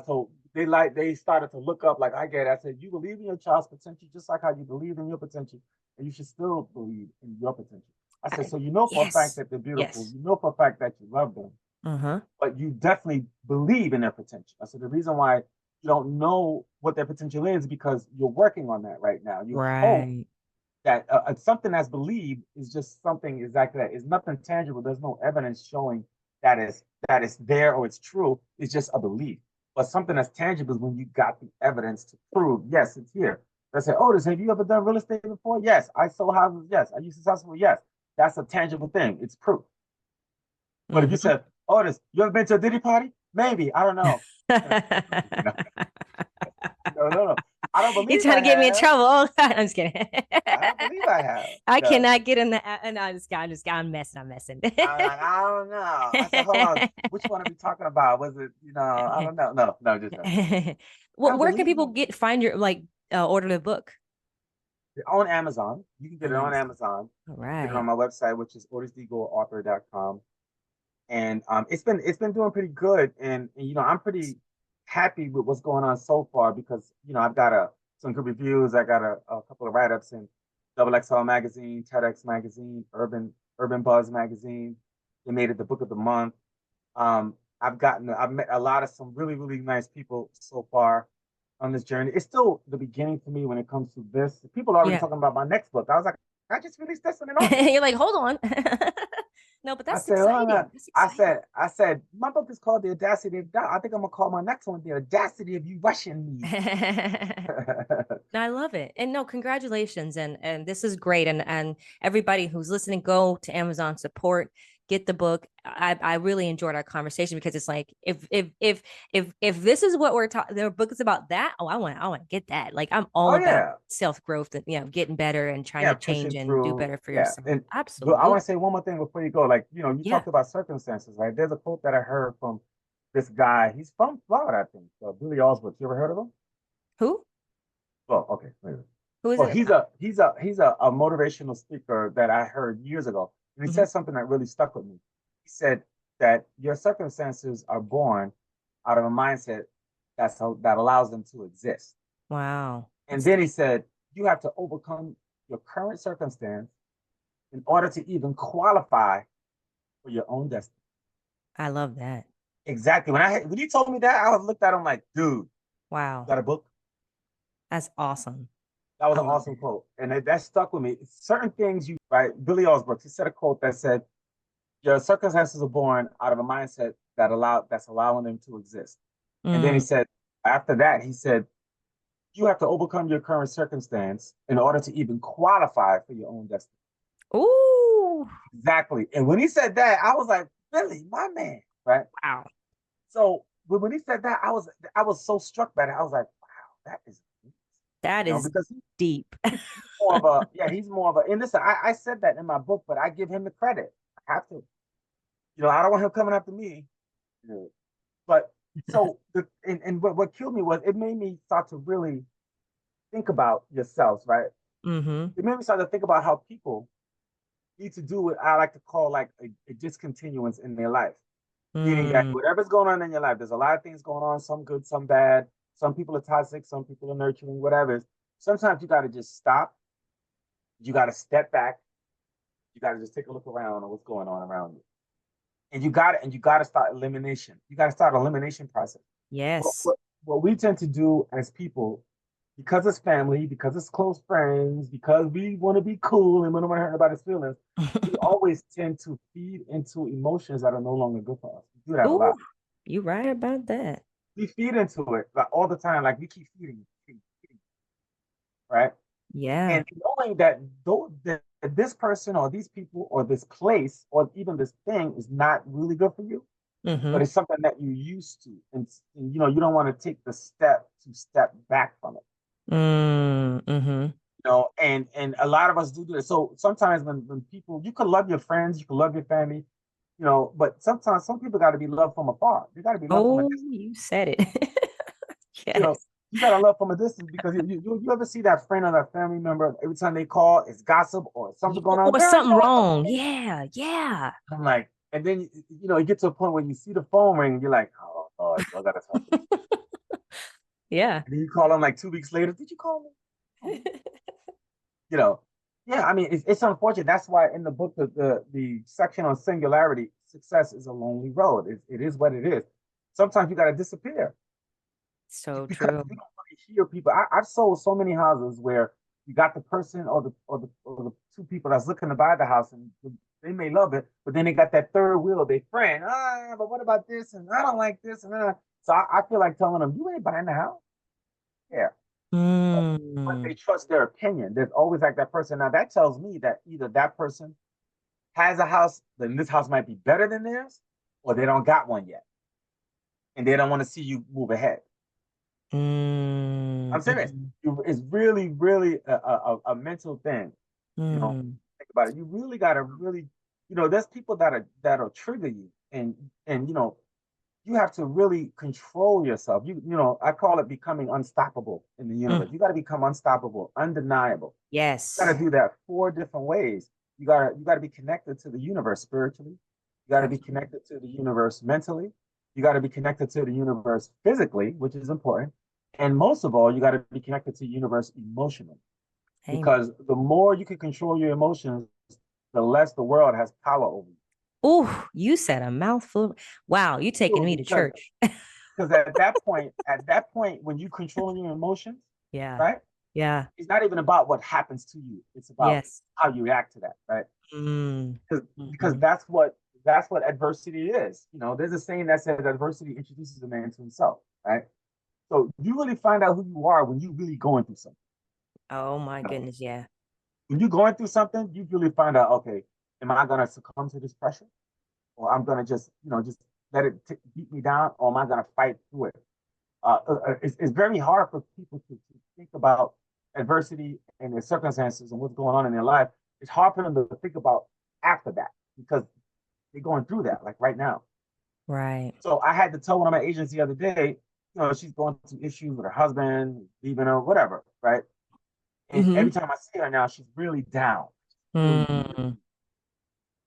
so they started to look up, like, I get it. I said, you believe in your child's potential just like how you believe in your potential, and you should still believe in your potential. I said, so you know for a fact Yes. that they're beautiful, Yes. you know for a fact that you love them, Uh-huh. but you definitely believe in their potential. I said the reason why you don't know what their potential is because you're working on that right now. You hope Right. that something that's believed is just something exactly that. It's nothing tangible. There's no evidence showing that is there or it's true. It's just a belief. But something that's tangible is when you got the evidence to prove, yes, it's here. They say, Otis, have you ever done real estate before? Yes. I sold houses. Yes. Are you successful? Yes. That's a tangible thing. It's proof. But if you Mm-hmm. said, Otis, you ever been to a Diddy party? Maybe. I don't know. No, no, no, no. I don't You're believe trying I to get me in have. trouble. Oh, God, I'm just kidding. I don't believe I have. I No. cannot get in the. No, I'm messing. I'm messing. I'm like, I don't know. I said, hold on. Which one are we talking about? Was it, I don't know. No, no, just no. I Well, don't where can believe people you. find your order the book? On Amazon. You can get On it on Amazon. Amazon. All You can get it on right. my website, which is otisdgoreauthor.com. And it's been doing pretty good. And I'm pretty happy with what's going on so far because I've got some good reviews. I got a couple of write-ups in Double XL magazine, TEDx magazine, Urban Buzz magazine. They made it the book of the month. I've met a lot of some really, really nice people so far on this journey. It's still the beginning for me when it comes to this. People are already Yeah. talking about my next book. I was like, I just released this one in August. You're like, hold on. No, but I that's said, oh, no. exciting. That's exciting. I said, my book is called The Audacity of Doubt. I think I'm gonna call my next one The Audacity of You Rushing Me. I love it. And no, congratulations. And this is great. And everybody who's listening, go to Amazon, support, get the book. I really enjoyed our conversation because it's like if this is what we're talking, their book is about that. Oh, I want to get that. Like I'm all Oh about yeah, self-growth and getting better and trying yeah, to change pushing and do through. better for Yeah, yourself. and but I want Absolutely. to say one more thing before you go. Like, you Yeah. talked about circumstances, right? There's a quote that I heard from this guy. He's from Florida, I think. Billy Oswald. You ever heard of him? Who? Well, okay. Wait. Who is Well, it? he's a motivational speaker that I heard years ago, and he Mhm. said something that really stuck with me. He said that your circumstances are born out of a mindset that allows them to exist. Wow. And That's then he deep. said you have to overcome your current circumstance in order to even qualify for your own destiny. I love that. Exactly. When he told me that, I was looked at him like, dude, you Wow. got a book? That's awesome. That was I an love awesome that. quote, and that stuck with me. Certain things right? Billy Osbrooks, he said a quote that said, "Your circumstances are born out of a mindset that's allowing them to exist." And then he Mm. said, after that, he said, "You have to overcome your current circumstance in order to even qualify for your own destiny." Ooh. Exactly. And when he said that, I was like, "Billy, my man!" Right? Wow. So when he said that, I was so struck by that. I was like, "Wow, that is," That is because deep. he's more of a yeah, he's more of a. And listen, I said that in my book, but I give him the credit. I have to. I don't want him coming after me. But so and what killed me was it made me start to really think about yourselves, right? Mm-hmm. It made me start to think about how people need to do what I like to call like a discontinuance in their life. Meaning that Mm. whatever's going on in your life, there's a lot of things going on, some good, some bad. Some people are toxic, some people are nurturing, whatever. Sometimes you got to just stop. You got to step back. You got to just take a look around at what's going on around you. And you got to start elimination. You got to start elimination process. What, Yes. what, what we tend to do as people, because it's family, because it's close friends, because we want to be cool and we don't want to hurt anybody's feelings, we always tend to feed into emotions that are no longer good for us. We do that a Ooh, lot. you right about that. We feed into it like all the time, like we keep feeding, right? Yeah. And knowing that that this person or these people or this place or even this thing is not really good for you, but Mm-hmm. it's something that you're used to, and you don't want to take the step to step back from it. Mm-hmm. And a lot of us do this. So sometimes when people, you can love your friends, you can love your family, you know, but sometimes some people got to be loved from afar. They got to be loved from a Oh, distance. you said it. You know, Yes. you got to love from a distance because you ever see that friend or that family member every time they call, it's gossip or something going on. Or Girl, you something know what's up? wrong. Yeah, yeah. I'm like, and then you know, you get to a point where you see the phone ring, and you're like, oh, Lord, I gotta talk to them. Yeah. And then you call them like 2 weeks later. Did you call me? You know, yeah. I mean, it's unfortunate. That's why in the book, the section on singularity, success is a lonely road. It is what it is. Sometimes you got to disappear So because true. you don't want to hear people. I've sold so many houses where you got the person or the two people that's looking to buy the house, and they may love it, but then they got that third wheel, they friend. But what about this? And I don't like this. So I feel like telling them, you ain't buying the house. Yeah. But Mm, they trust their opinion. There's always like that person. Now that tells me that either that person has a house, then this house might be better than theirs, or they don't got one yet, and they don't want to see you move ahead. mm, I'm serious. mm, It's really, really a mental thing. You know, mm, think about it. You really gotta really, you know, there's people that'll trigger you, and you know, you have to really control yourself. You know, I call it becoming unstoppable in the mm. universe. You got to become unstoppable, undeniable. You got Yes. to do that 4 different ways. You got to be connected to the universe spiritually. You got to be Absolutely. connected to the universe mentally. You got to be connected to the universe physically, which is important. And most of all, you got to be connected to the universe emotionally. Amen. Because the more you can control your emotions, the less the world has power over Oh, you said a mouthful. Wow, you taking you. me to Because church. at that point, when you control your emotions, Yeah. right? Yeah. It's not even about what happens to you. It's about Yes. how you react to that, right? Mm, Because mhm. that's what adversity is. You know, there's a saying that says adversity introduces a man to himself, right? So you really find out who you are when you really going through something. Oh my You know, goodness. Yeah. when you're going through something, you really find out, okay, am I gonna succumb to this pressure, or I'm gonna just, you know, just let it beat me down, or am I gonna fight through it? It's very hard for people to think about adversity and their circumstances and what's going on in their life. It's hard for them to think about after that because they're going through that, like right now. Right. So I had to tell one of my agents the other day, you know, she's going through issues with her husband, leaving her, whatever, right? And Mm-hmm. every time I see her now, she's really down. Really, really. Mm,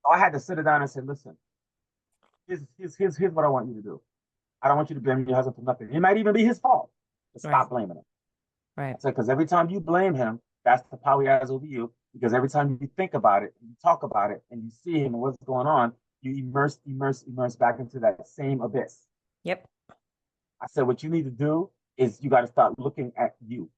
So I had to sit her down and say, listen, here's what I want you to do. I don't want you to blame your husband for nothing. It might even be his fault. But right. stop blaming him. Right. I said, because every time you blame him, that's the power he has over you. Because every time you think about it, you talk about it, and you see him and what's going on, you immerse back into that same abyss. Yep. I said, what you need to do is you got to start looking at you.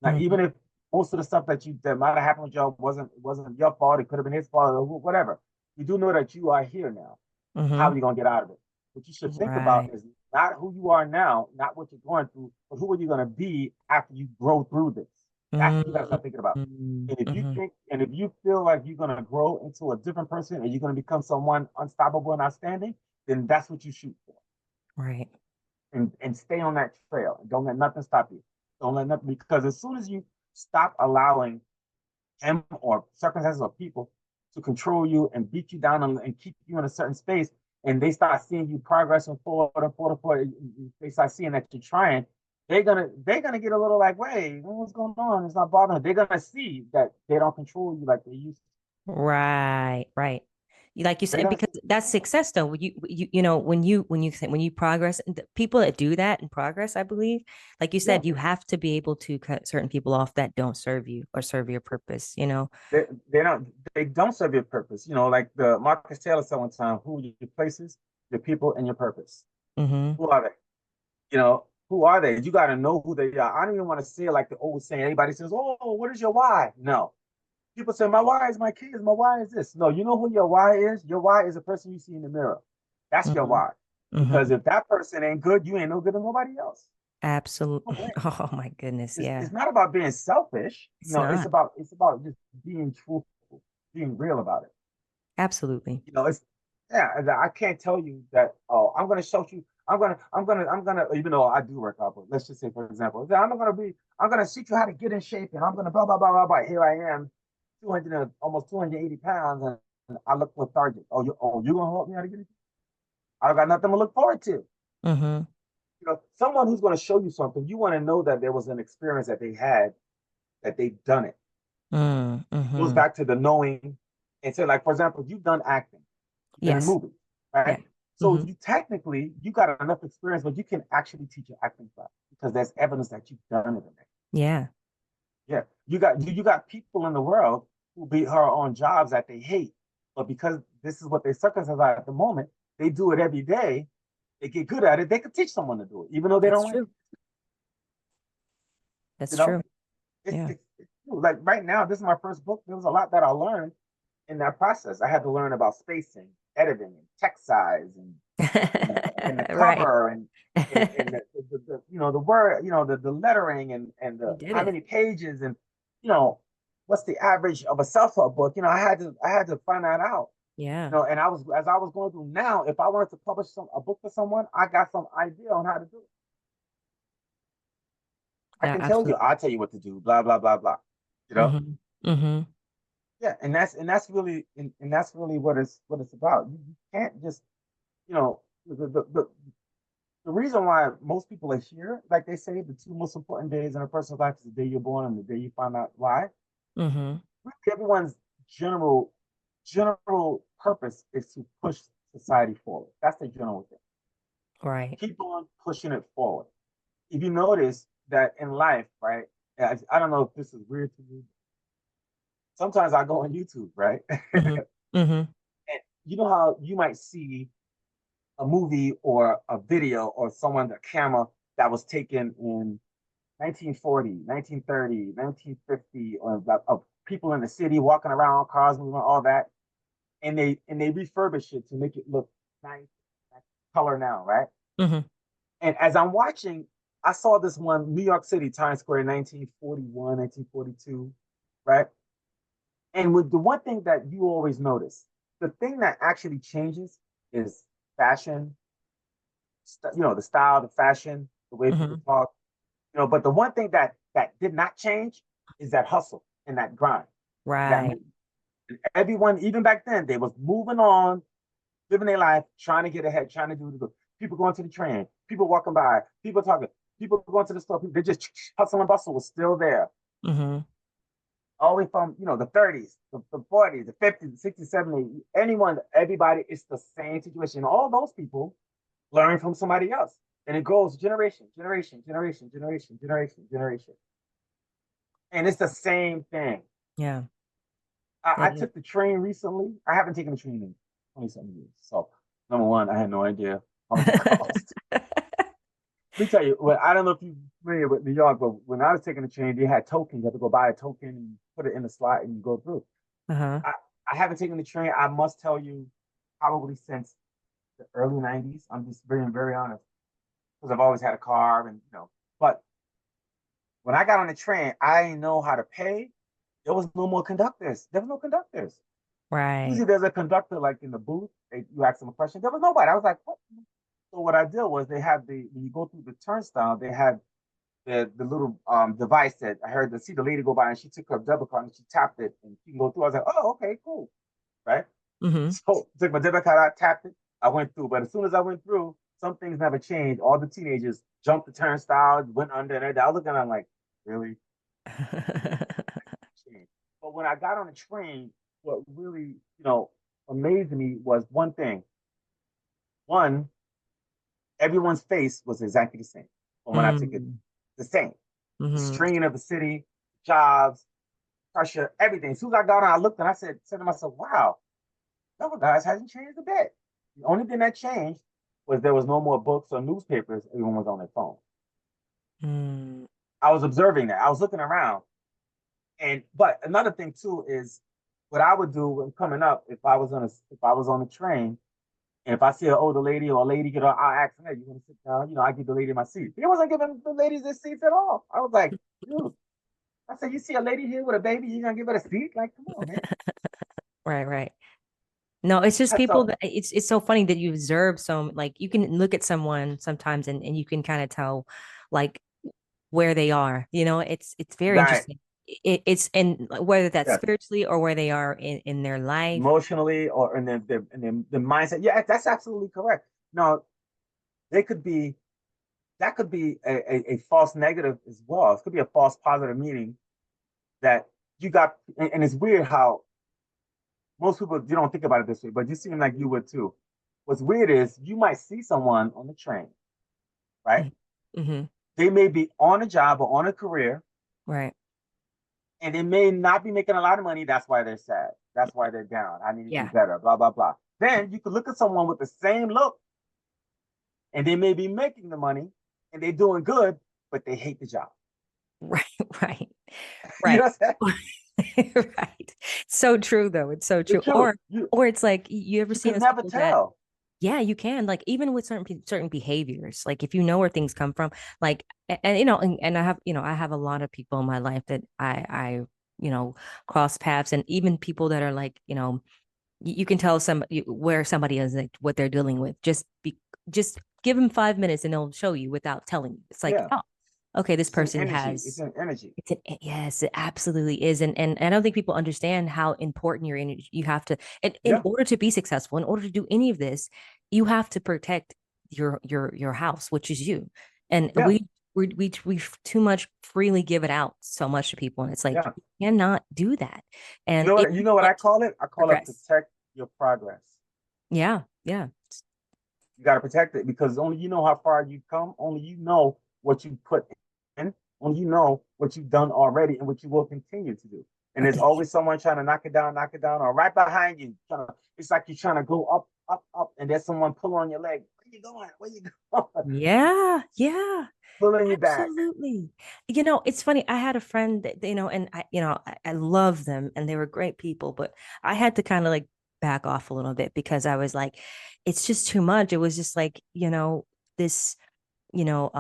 Now, Mm-hmm. even if most of the stuff that might have happened with y'all wasn't your fault, it could have been his fault or whatever. You do know that you are here now. How Mm-hmm. are you gonna get out of it? What you should think about Right. is not who you are now, not what you're going through, but who are you gonna be after you grow through this. That's what you gotta start thinking about. Mm-hmm. And if you feel like you're gonna grow into a different person and you're gonna become someone unstoppable and outstanding, then that's what you shoot for. Right. And stay on that trail and don't let nothing stop you. Don't let nothing because as soon as you stop allowing him or circumstances or people to control you and beat you down and keep you in a certain space, and they start seeing you progressing forward and forward and forward, they start seeing that you're trying, they're gonna get a little like, wait, what's going on? It's not bothering them. They're gonna see that they don't control you like they used to. Right, right. Like you They're said, gonna because see. that's success though. You know, when you progress, and the people that do that in progress, I believe, like you Yeah, said, you have to be able to cut certain people off that don't serve you or serve your purpose, you know. they don't serve your purpose. You know, like the Marcus Taylor said one time, who are your places, your people, and your purpose. Mm-hmm. Who are they? You know, who are they? You got to know who they are. I don't even want to say it like the old saying. Everybody says, "Oh, what is your why?" No. People say, "My why is my kids. My why is this." No, you know who your why is? Your why is a person you see in the mirror. That's your Mm-hmm. why. Because Mm-hmm. if that person ain't good, you ain't no good to nobody else. No Absolutely. way. Oh my goodness. It's Yeah. not about being selfish. You It's know, it's not. about it's about just being truthful, being real about it. Absolutely. You know, it's yeah. I can't tell you that. Oh, I'm going to show you. I'm gonna. Even though I do work out, but let's just say, for example, I'm gonna teach you how to get in shape, and I'm gonna blah blah blah blah blah. Here I am, 200, almost 280 pounds, I look lethargic. You gonna help me how to get it? I got nothing to look forward to. Mm-hmm. Someone who's going to show you something, you want to know that there was an experience that they had, that they've done it. It goes Mm-hmm. back to the knowing. And so, like, for example, you've done acting, you've been in Yes. movies, right? Yeah. So Mm-hmm. you got enough experience, but you can actually teach an acting class because there's evidence that you've done it. Yeah. Yeah, you got people in the world who be her on jobs that they hate, but because this is what their circumstances are at the moment, they do it every day. They get good at it. They could teach someone to do it, even though they That's don't like true. it. That's You know, true. Yeah. it's true. Like right now, this is my first book. There was a lot that I learned in that process. I had to learn about spacing, editing, and text size, and the Right. cover, and the word, the lettering, and You the did how it. many pages, and you know what's the average of a self-help book. I had to find that out. Yeah. And as I was going through now, if I wanted to publish a book for someone, I got some idea on how to do it. I Yeah, can tell you, absolutely. I'll tell you what to do, blah blah blah blah. You know. Mm-hmm. Mm-hmm. Yeah, and that's really what it's about. You can't just, you know the reason why most people are here, like they say, the two most important days in a person's life is the day you're born and the day you find out why. Mm-hmm. Everyone's general purpose is to push society forward. That's the general thing. Right. Keep on pushing it forward. If you notice that in life, right? I don't know if this is weird to you. Sometimes I go on YouTube, right? Mm-hmm. Mm-hmm. And you know how you might see a movie or a video or someone, a camera that was taken in 1940, 1930, 1950, or of people in the city walking around, cars moving, all that, and they refurbish it to make it look nice, color now, right? Mm-hmm. And as I'm watching, I saw this one, New York City, Times Square, 1941, 1942, right? And with the one thing that you always notice, the thing that actually changes is fashion, the style, the fashion, the way Mm-hmm. people talk. But the one thing that did not change is that hustle and that grind, and that Right. movement. And everyone, even back then, they was moving on, living their life, trying to get ahead, trying to do the good. People going to the train, people walking by, people talking, people going to the store. They just hustle and bustle was still there. Mm-hmm. All the way from the 30s, the 40s, the 50s, the 60s, 70s, everybody, it's the same situation. All those people learn from somebody else. And it goes generation, generation, generation, generation, generation, generation. And it's the same thing. Yeah. I It took the train recently. I haven't taken the train in 20 something years. So, number one, I had no idea how much it cost. is. Let me tell you, well, I don't know if you're familiar with New York, but when I was taking the train, they had tokens. You had to go buy a token and put it in the slot and you go through. Uh-huh. I haven't taken the train, I must tell you, probably since the early 90s. I'm just being very honest because I've always had a car but when I got on the train, I didn't know how to pay. There was no more conductors. There was no conductors. Right. Usually there's a conductor like in the booth. You ask them a question. There was nobody. I was like, what? So what I did was when you go through the turnstile, they had the little device that I heard see the lady go by and she took her debit card and she tapped it and she can go through. I was like, oh, okay, cool. Right? Mm-hmm. So took my debit card out, tapped it, I went through. But as soon as I went through, some things never changed. All the teenagers jumped the turnstile, went under, and I was looking at them like, really? But when I got on the train, what really, amazed me was one thing. One, everyone's face was exactly the same. But when I took it, Mm. the same. The Mm-hmm. strain of the city, jobs, pressure, everything. As soon as I got on, I looked and I said to myself, wow, no, guys, hasn't changed a bit. The only thing that changed was there was no more books or newspapers. Everyone was on their phone. Mm. I was observing that. I was looking around. But another thing too is what I would do when coming up, if I was on a train, and if I see an older lady or a lady get on, I'll ask them, hey, you want to sit down? I give the lady my seat. They wasn't giving the ladies their seats at all. I was like, dude, I said, you see a lady here with a baby, you gonna give her a seat? Like, come on, man. Right, right. No, it's just people So that it's so funny that you observe like you can look at someone sometimes and you can kind of tell like where they are. It's very right, interesting. it's, and whether that's Yes. spiritually or where they are in their life. Emotionally or in the mindset. Yeah, that's absolutely correct. No, they could be that could be a false negative as well. It could be a false positive meaning that you got, and it's weird how most people you don't think about it this way, but you seem like you would too. What's weird is you might see someone on the train, right? Mm-hmm. They may be on a job or on a career, Right. and they may not be making a lot of money. That's why they're sad. That's why they're down. I need to do Yeah. better. Blah blah blah. Then you could look at someone with the same look, and they may be making the money, and they're doing good, but they hate the job. Right. Right. You know Right. what I'm saying? Right. So true though. It's so true. It's true. Or it's like, you ever You seen can those never people that, tell. yeah, you can, like, even with certain behaviors, like if you know where things come from, like, and you know, and I have, you know, I have a lot of people in my life that I you know, cross paths, and even people that are like, you know, you can tell where somebody is, like what they're dealing with. Just give them 5 minutes and they'll show you without telling you. It's like, Yeah, oh, okay, this it's an person energy. It's has, an energy. yes, it absolutely is. And I don't think people understand how important your energy, you have to, and in Yeah, order to be successful, in order to do any of this, you have to protect your house, which is you. And yeah, we too much freely give it out so much to people. And it's like, yeah. you cannot do that. You And know if what? You you know what want I to call it? I call it progress, protect your progress. yeah, yeah, You got to protect it because only you know how far you've come. Only you know what you put in. Only you know what you've done already and what you will continue to do. And there's always someone trying to knock it down, or right behind you. It's like you're trying to go up, up, up, and there's someone pulling on your leg. Where you going? Where you going? yeah, yeah. Pulling you back. Absolutely. You know, it's funny. I had a friend that, you know, and I love them and they were great people, but I had to kind of like back off a little bit because I was like, it's just too much. It was just like, you know, this, you know,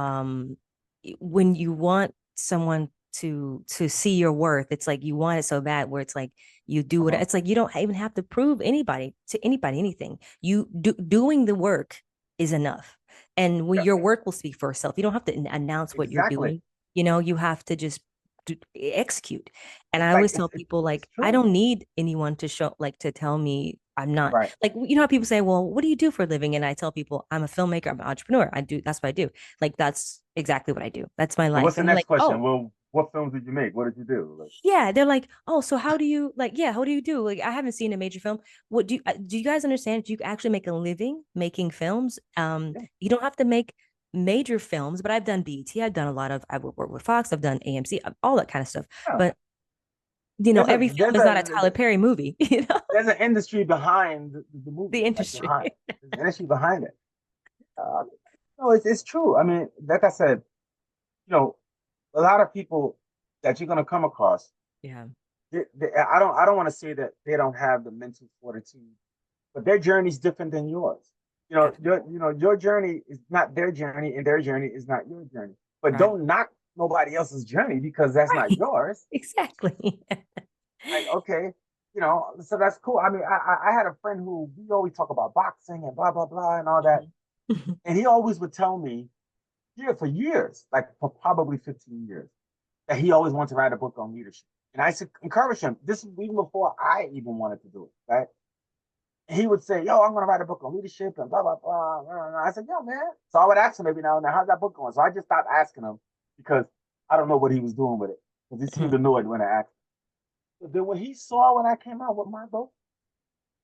when you want someone to see your worth, it's like you want it so bad where it's like you do it. Uh-huh. It's like you don't even have to prove anybody anything. Doing the work is enough. And Yeah, your work will speak for itself. You don't have to announce what you're exactly. doing. You know, you have to just execute. And I It's like always tell people, it's like, I true. don't need anyone to show, like, to tell me I'm not, Right. like, you know how people say, well, what do you do for a living? And I tell people, I'm a filmmaker, I'm an entrepreneur. That's what I do. Like, that's exactly what I do. That's my So life. what's the And they're next like, question? oh, Well, what films did you make? What did you do? Like, yeah. They're like, oh, so how do you, like, yeah, how do you do? Like, I haven't seen a major film. What do you guys understand? You actually make a living making films. yeah, You don't have to make major films, but I've done BET, I've worked with Fox, I've done AMC, all that kind of stuff. yeah. But you know, There's a every film there's is not a a Tyler Perry movie, you know, there's an industry behind the movie, the like industry. behind there's an industry behind it. Uh, no, it's true. I mean, like I said, a lot of people that you're gonna come across, Yeah. I don't want to say that they don't have the mental fortitude, but their journey is different than yours. Your journey is not their journey, and their journey is not your journey. But Right. don't knock nobody else's journey because that's not Right. yours. Exactly. Like, okay, so that's cool. I mean, I had a friend who we always talk about boxing and blah blah blah and all that, Mhm. and he always would tell me, yeah, for years, like for probably 15 years, that he always wanted to write a book on leadership. And I used to encourage him. This was even before I even wanted to do it, right? And he would say, "Yo, I'm going to write a book on leadership and blah blah blah." I said, "Yo, man." So I would ask him every now and then, "How's that book going?" So I just stopped asking him because I don't know what he was doing with it because he seemed annoyed when I asked. But then when he saw when I came out with my book,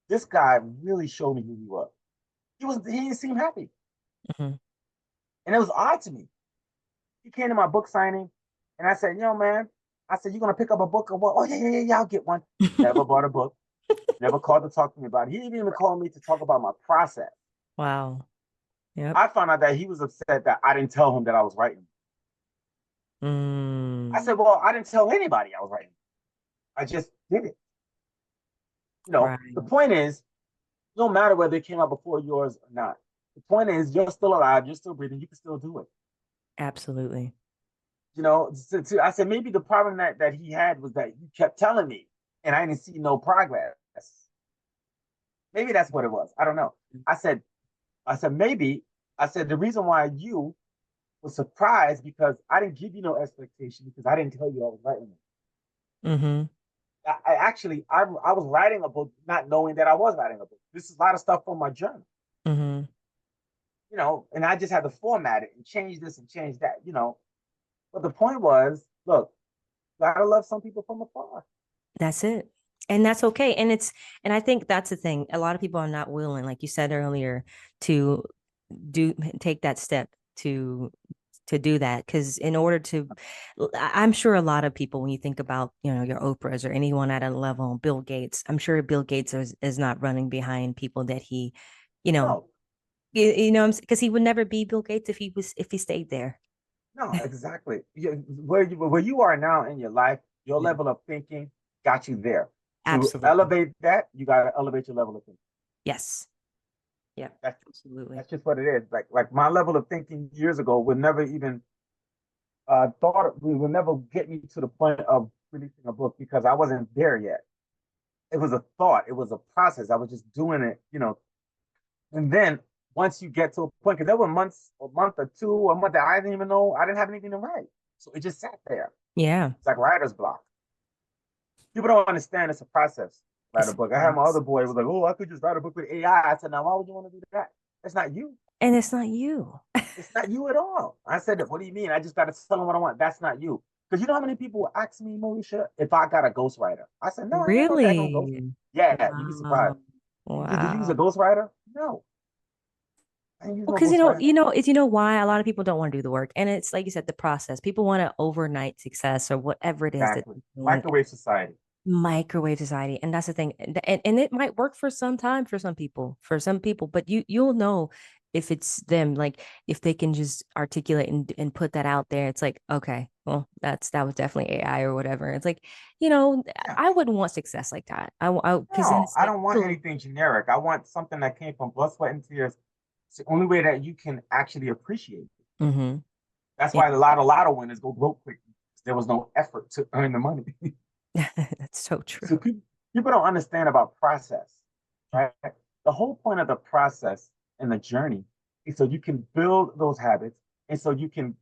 this guy really showed me who he was. He didn't seem happy. Mhm. And it was odd to me. He came to my book signing and I said, "Yo, man," I said, "You gonna pick up a book or what?" "Oh, yeah, yeah, yeah, I'll get one." Never bought a book, never called to talk to me about it. He didn't even call me to talk about my process. Wow. Yep. I found out that he was upset that I didn't tell him that I was writing. I Mm, said, "Well, I didn't tell anybody I was writing. I just did it." The right. point is, no matter whether it came out before yours or not. The point is, you're still alive, you're still breathing, you can still do it. Absolutely. I said maybe the problem that he had was that he kept telling me, and I didn't see no progress. Maybe that's what it was. I don't know. I said, maybe. I said the reason why you was surprised because I didn't give you no expectation because I didn't tell you I was writing it. Mm-hmm. I actually, I was writing a book, not knowing that I was writing a book. This is a lot of stuff from my journal, Mm-hmm. and I just had to format it and change this and change that. But the point was, look, gotta love some people from afar. That's it. And that's okay. And I think that's the thing. A lot of people are not willing, like you said earlier, to do take that step to do that. Because in order to, I'm sure a lot of people, when you think about, your Oprahs or anyone at a level, Bill Gates, I'm sure Bill Gates is not running behind people that he, you know, No, because he would never be Bill Gates if he stayed there. no, exactly. Where you are now in your life, your Yeah. level of thinking got you there. To Absolutely. elevate that, you gotta elevate your level of thinking. Yes. Yeah. That's Absolutely. that's just what it is. Like my level of thinking years ago would never even thought we would never get me to the point of releasing a book because I wasn't there yet. It was a thought, it was a process. I was just doing it. And then once you get to a point, because there were months, a month or two, a month that I didn't even know I didn't have anything to write. So it just sat there. Yeah. It's like writer's block. People don't understand it's a process. Write a It's book. I had my other boy was like, "Oh, I could just write a book with AI." I said, "Now, why would you want to do that? That's not you. and it's not you. It's not you at all." I said, "What do you mean? I just got to tell them what I want. That's not you." Because you know how many people ask me, Moesha, if I got a ghostwriter? I said, "No, I ain't got no daggone ghost." Really? Yeah, you'd be surprised. Wow. Did you use a Wow. ghostwriter? No, I didn't use Well, no because ghostwriter. you know why a lot of people don't want to do the work, and it's like you said, the process. People want an overnight success or whatever it is that Exactly. they're doing. Microwave society. Microwave society, and that's the thing, and it might work for some time for some people, but you'll know if it's them, like if they can just articulate and put that out there. It's like, okay, well, that was definitely AI or whatever. It's like, you know, Yeah. I wouldn't want success like that. Because then No, it's I like, don't want anything generic. I want something that came from blood, sweat, and tears. It's the only way that you can actually appreciate it. mm-hmm. That's Yeah. why a lot of lotto winners go broke quick. There was no effort to earn the money. That's so true. So people don't understand about process, right? The whole point of the process and the journey is so you can build those habits, and so you can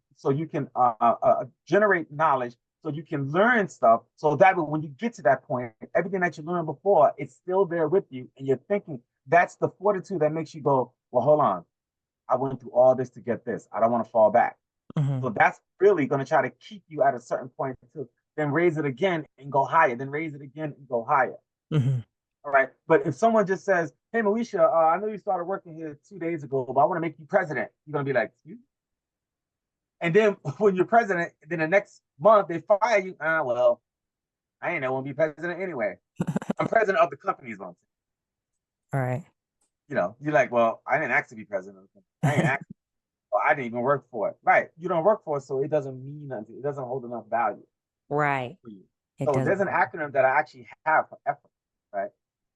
generate knowledge, so you can learn stuff, so that when you get to that point, everything that you learned before, it's still there with you, and you're thinking. That's the fortitude that makes you go, well, hold on, I went through all this to get this. I don't want to fall back. Mm-hmm. So that's really going to try to keep you at a certain point to then raise it again and go higher, then raise it again and go higher. Mm-hmm. All right. But if someone just says, "Hey, Moesha, I know you started working here 2 days ago, but I want to make you president," you're going to be like, "You?" And then when you're president, then the next month they fire you. Well, I ain't want to be president anyway. I'm president of the company's one. All right. You're like, well, I didn't ask to be president of the company. I ain't asked. Well, I didn't even work for it. Right. You don't work for it, so it doesn't mean nothing. It doesn't hold enough value Right. for you. It So doesn't. there's an acronym that I actually have for effort, right?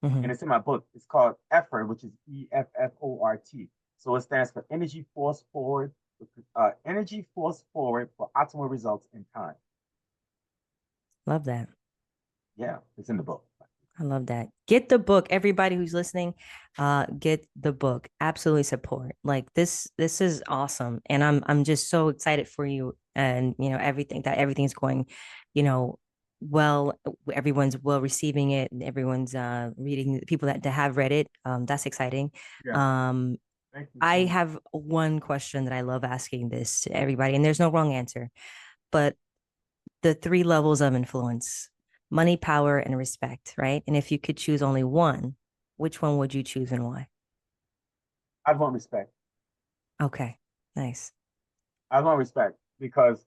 Mm-hmm. And it's in my book. It's called effort, which is EFFORT. So it stands for energy force forward for optimal results in time. Love that. Yeah, it's in the book. I love that. Get the book. Everybody who's listening, get the book. Absolutely support. Like this is awesome. And I'm just so excited for you and everything's going, you know, well, everyone's well receiving it and everyone's reading, the people that have read it. That's exciting. Yeah, Um thank you I so much. have one question that I love asking this to everybody, and there's no wrong answer, but the three levels of influence: money, power, and respect, right? And if you could choose only one, which one would you choose and why? I want respect. Okay, nice. I want respect because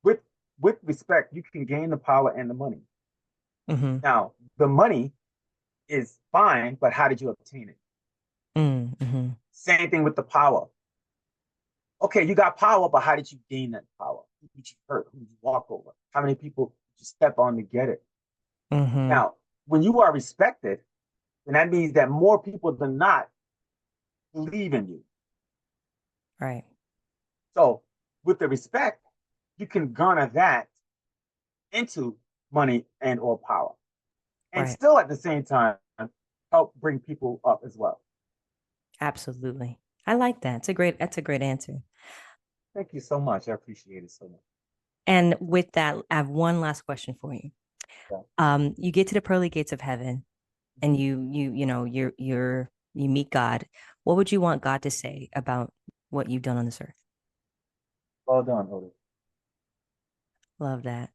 with with respect, you can gain the power and the money. Mm-hmm. Now, the money is fine, but how did you obtain it? Mm-hmm. Same thing with the power. Okay, you got power, but how did you gain that power? Who did you hurt? Who did you walk over? How many people did you step on to get it? Mm-hmm. Now, when you are respected, then that means that more people than not believe in you. Right. So, with the respect, you can garner that into money and or power, and Right. still at the same time help bring people up as well. Absolutely. I like that. That's a great answer. Thank you so much. I appreciate it so much. And with that, I have one last question for you. Yeah. You get to the pearly gates of heaven and you meet God. What would you want God to say about what you've done on this earth? Well done, Otis. Love that.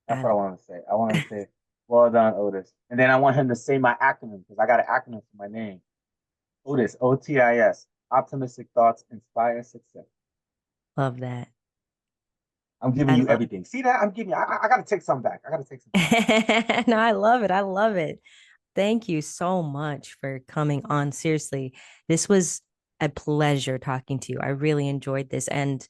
That's what I want to say. I want to say, well done, Otis. And then I want him to say my acronym because I got an acronym for my name. Otis, OTIS. Optimistic thoughts inspire success. Love that. I'm giving I you love everything. See that? I'm giving you. I got to take some back. I got to take some back. it. No, I love it. I love it. Thank you so much for coming on. Seriously, this was a pleasure talking to you. I really enjoyed this. And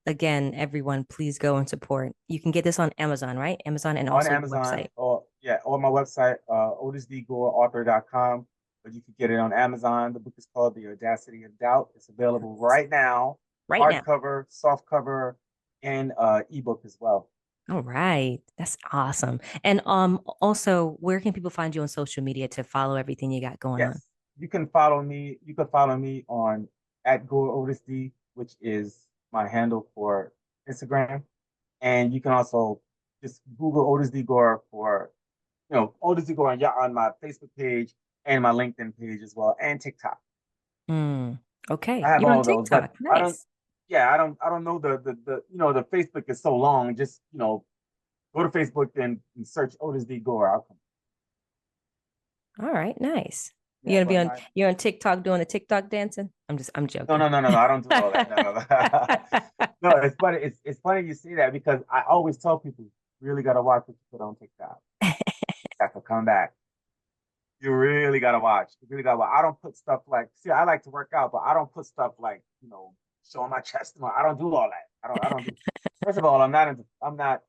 again, everyone, please go and support. You can get this on Amazon, right? Amazon and On also your Amazon website. or my website, otisdgoreauthor.com. But you can get it on Amazon. The book is called The Audacity of Doubt. It's available right now, Right now. hardcover, softcover, and ebook as well. All right. That's awesome. And also, where can people find you on social media to follow everything you got going on? Yes, you can follow me. You can follow me on at Gore Otis D, which is my handle for Instagram, and you can also just Google Otis D Gore for Otis D Gore on my Facebook page and my LinkedIn page as well, and TikTok. Mm, I okay. have You're on all of those, but TikTok. I don't. Nice. Yeah, I don't know the Facebook is so long. Just go to Facebook and search Otis D Gore. I'll come. All right. Nice. Yeah, but You're on TikTok doing the TikTok dancing? I'm no, joking. no, no, no, no. I don't do all that. No, no, no. No, it's funny. It's funny you say that because I always tell people, you really gotta watch what you put on TikTok. Have to come back. You really gotta watch. You really gotta watch. I don't put stuff like see, I like to work out, but I don't put stuff like, showing my chest. I don't do all that. I don't do first of all, I'm not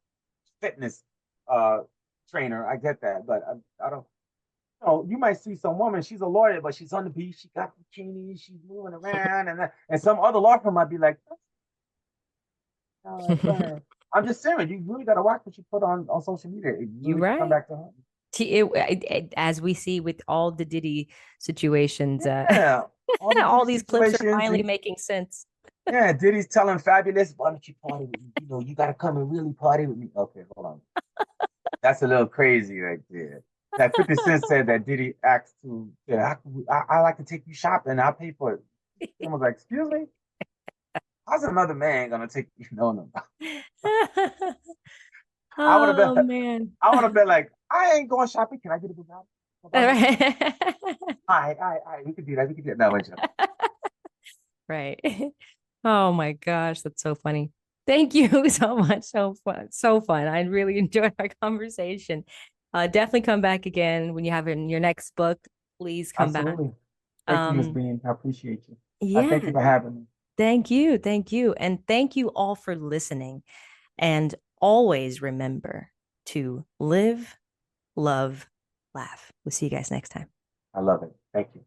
fitness uh trainer. I get that, but I don't you might see some woman, she's a lawyer, but she's on the beach, she got bikini, she's moving around, and some other law firm might be like, I'm just saying, you really got to watch what you put on social media. It You're really can come right. back to home. As we see with all the Diddy situations, Yeah, all the all Diddy these clips are situations, finally and making sense. yeah, Diddy's telling Fabulous, why don't you party with me? You got to come and really party with me. Okay, hold on, that's a little crazy right there. That 50 Cent said that Diddy asked to, yeah, I like to take you shopping, I'll pay for it. I was like, excuse me? How's another man gonna take you? No, no. I would have Oh been, man. I would have been like, I ain't going shopping. Can I get a Bugatti? Right. All right, we could do that. We could do that. No, wait, Right. Oh my gosh, that's so funny. Thank you so much. So fun. So fun. I really enjoyed our conversation. Definitely come back again when you have your next book. Please come back. absolutely. Thank you, Miss Um, Bean. I appreciate you. I thank yeah, you for having me. thank you. Thank you. And thank you all for listening. And always remember to live, love, laugh. We'll see you guys next time. I love it. Thank you.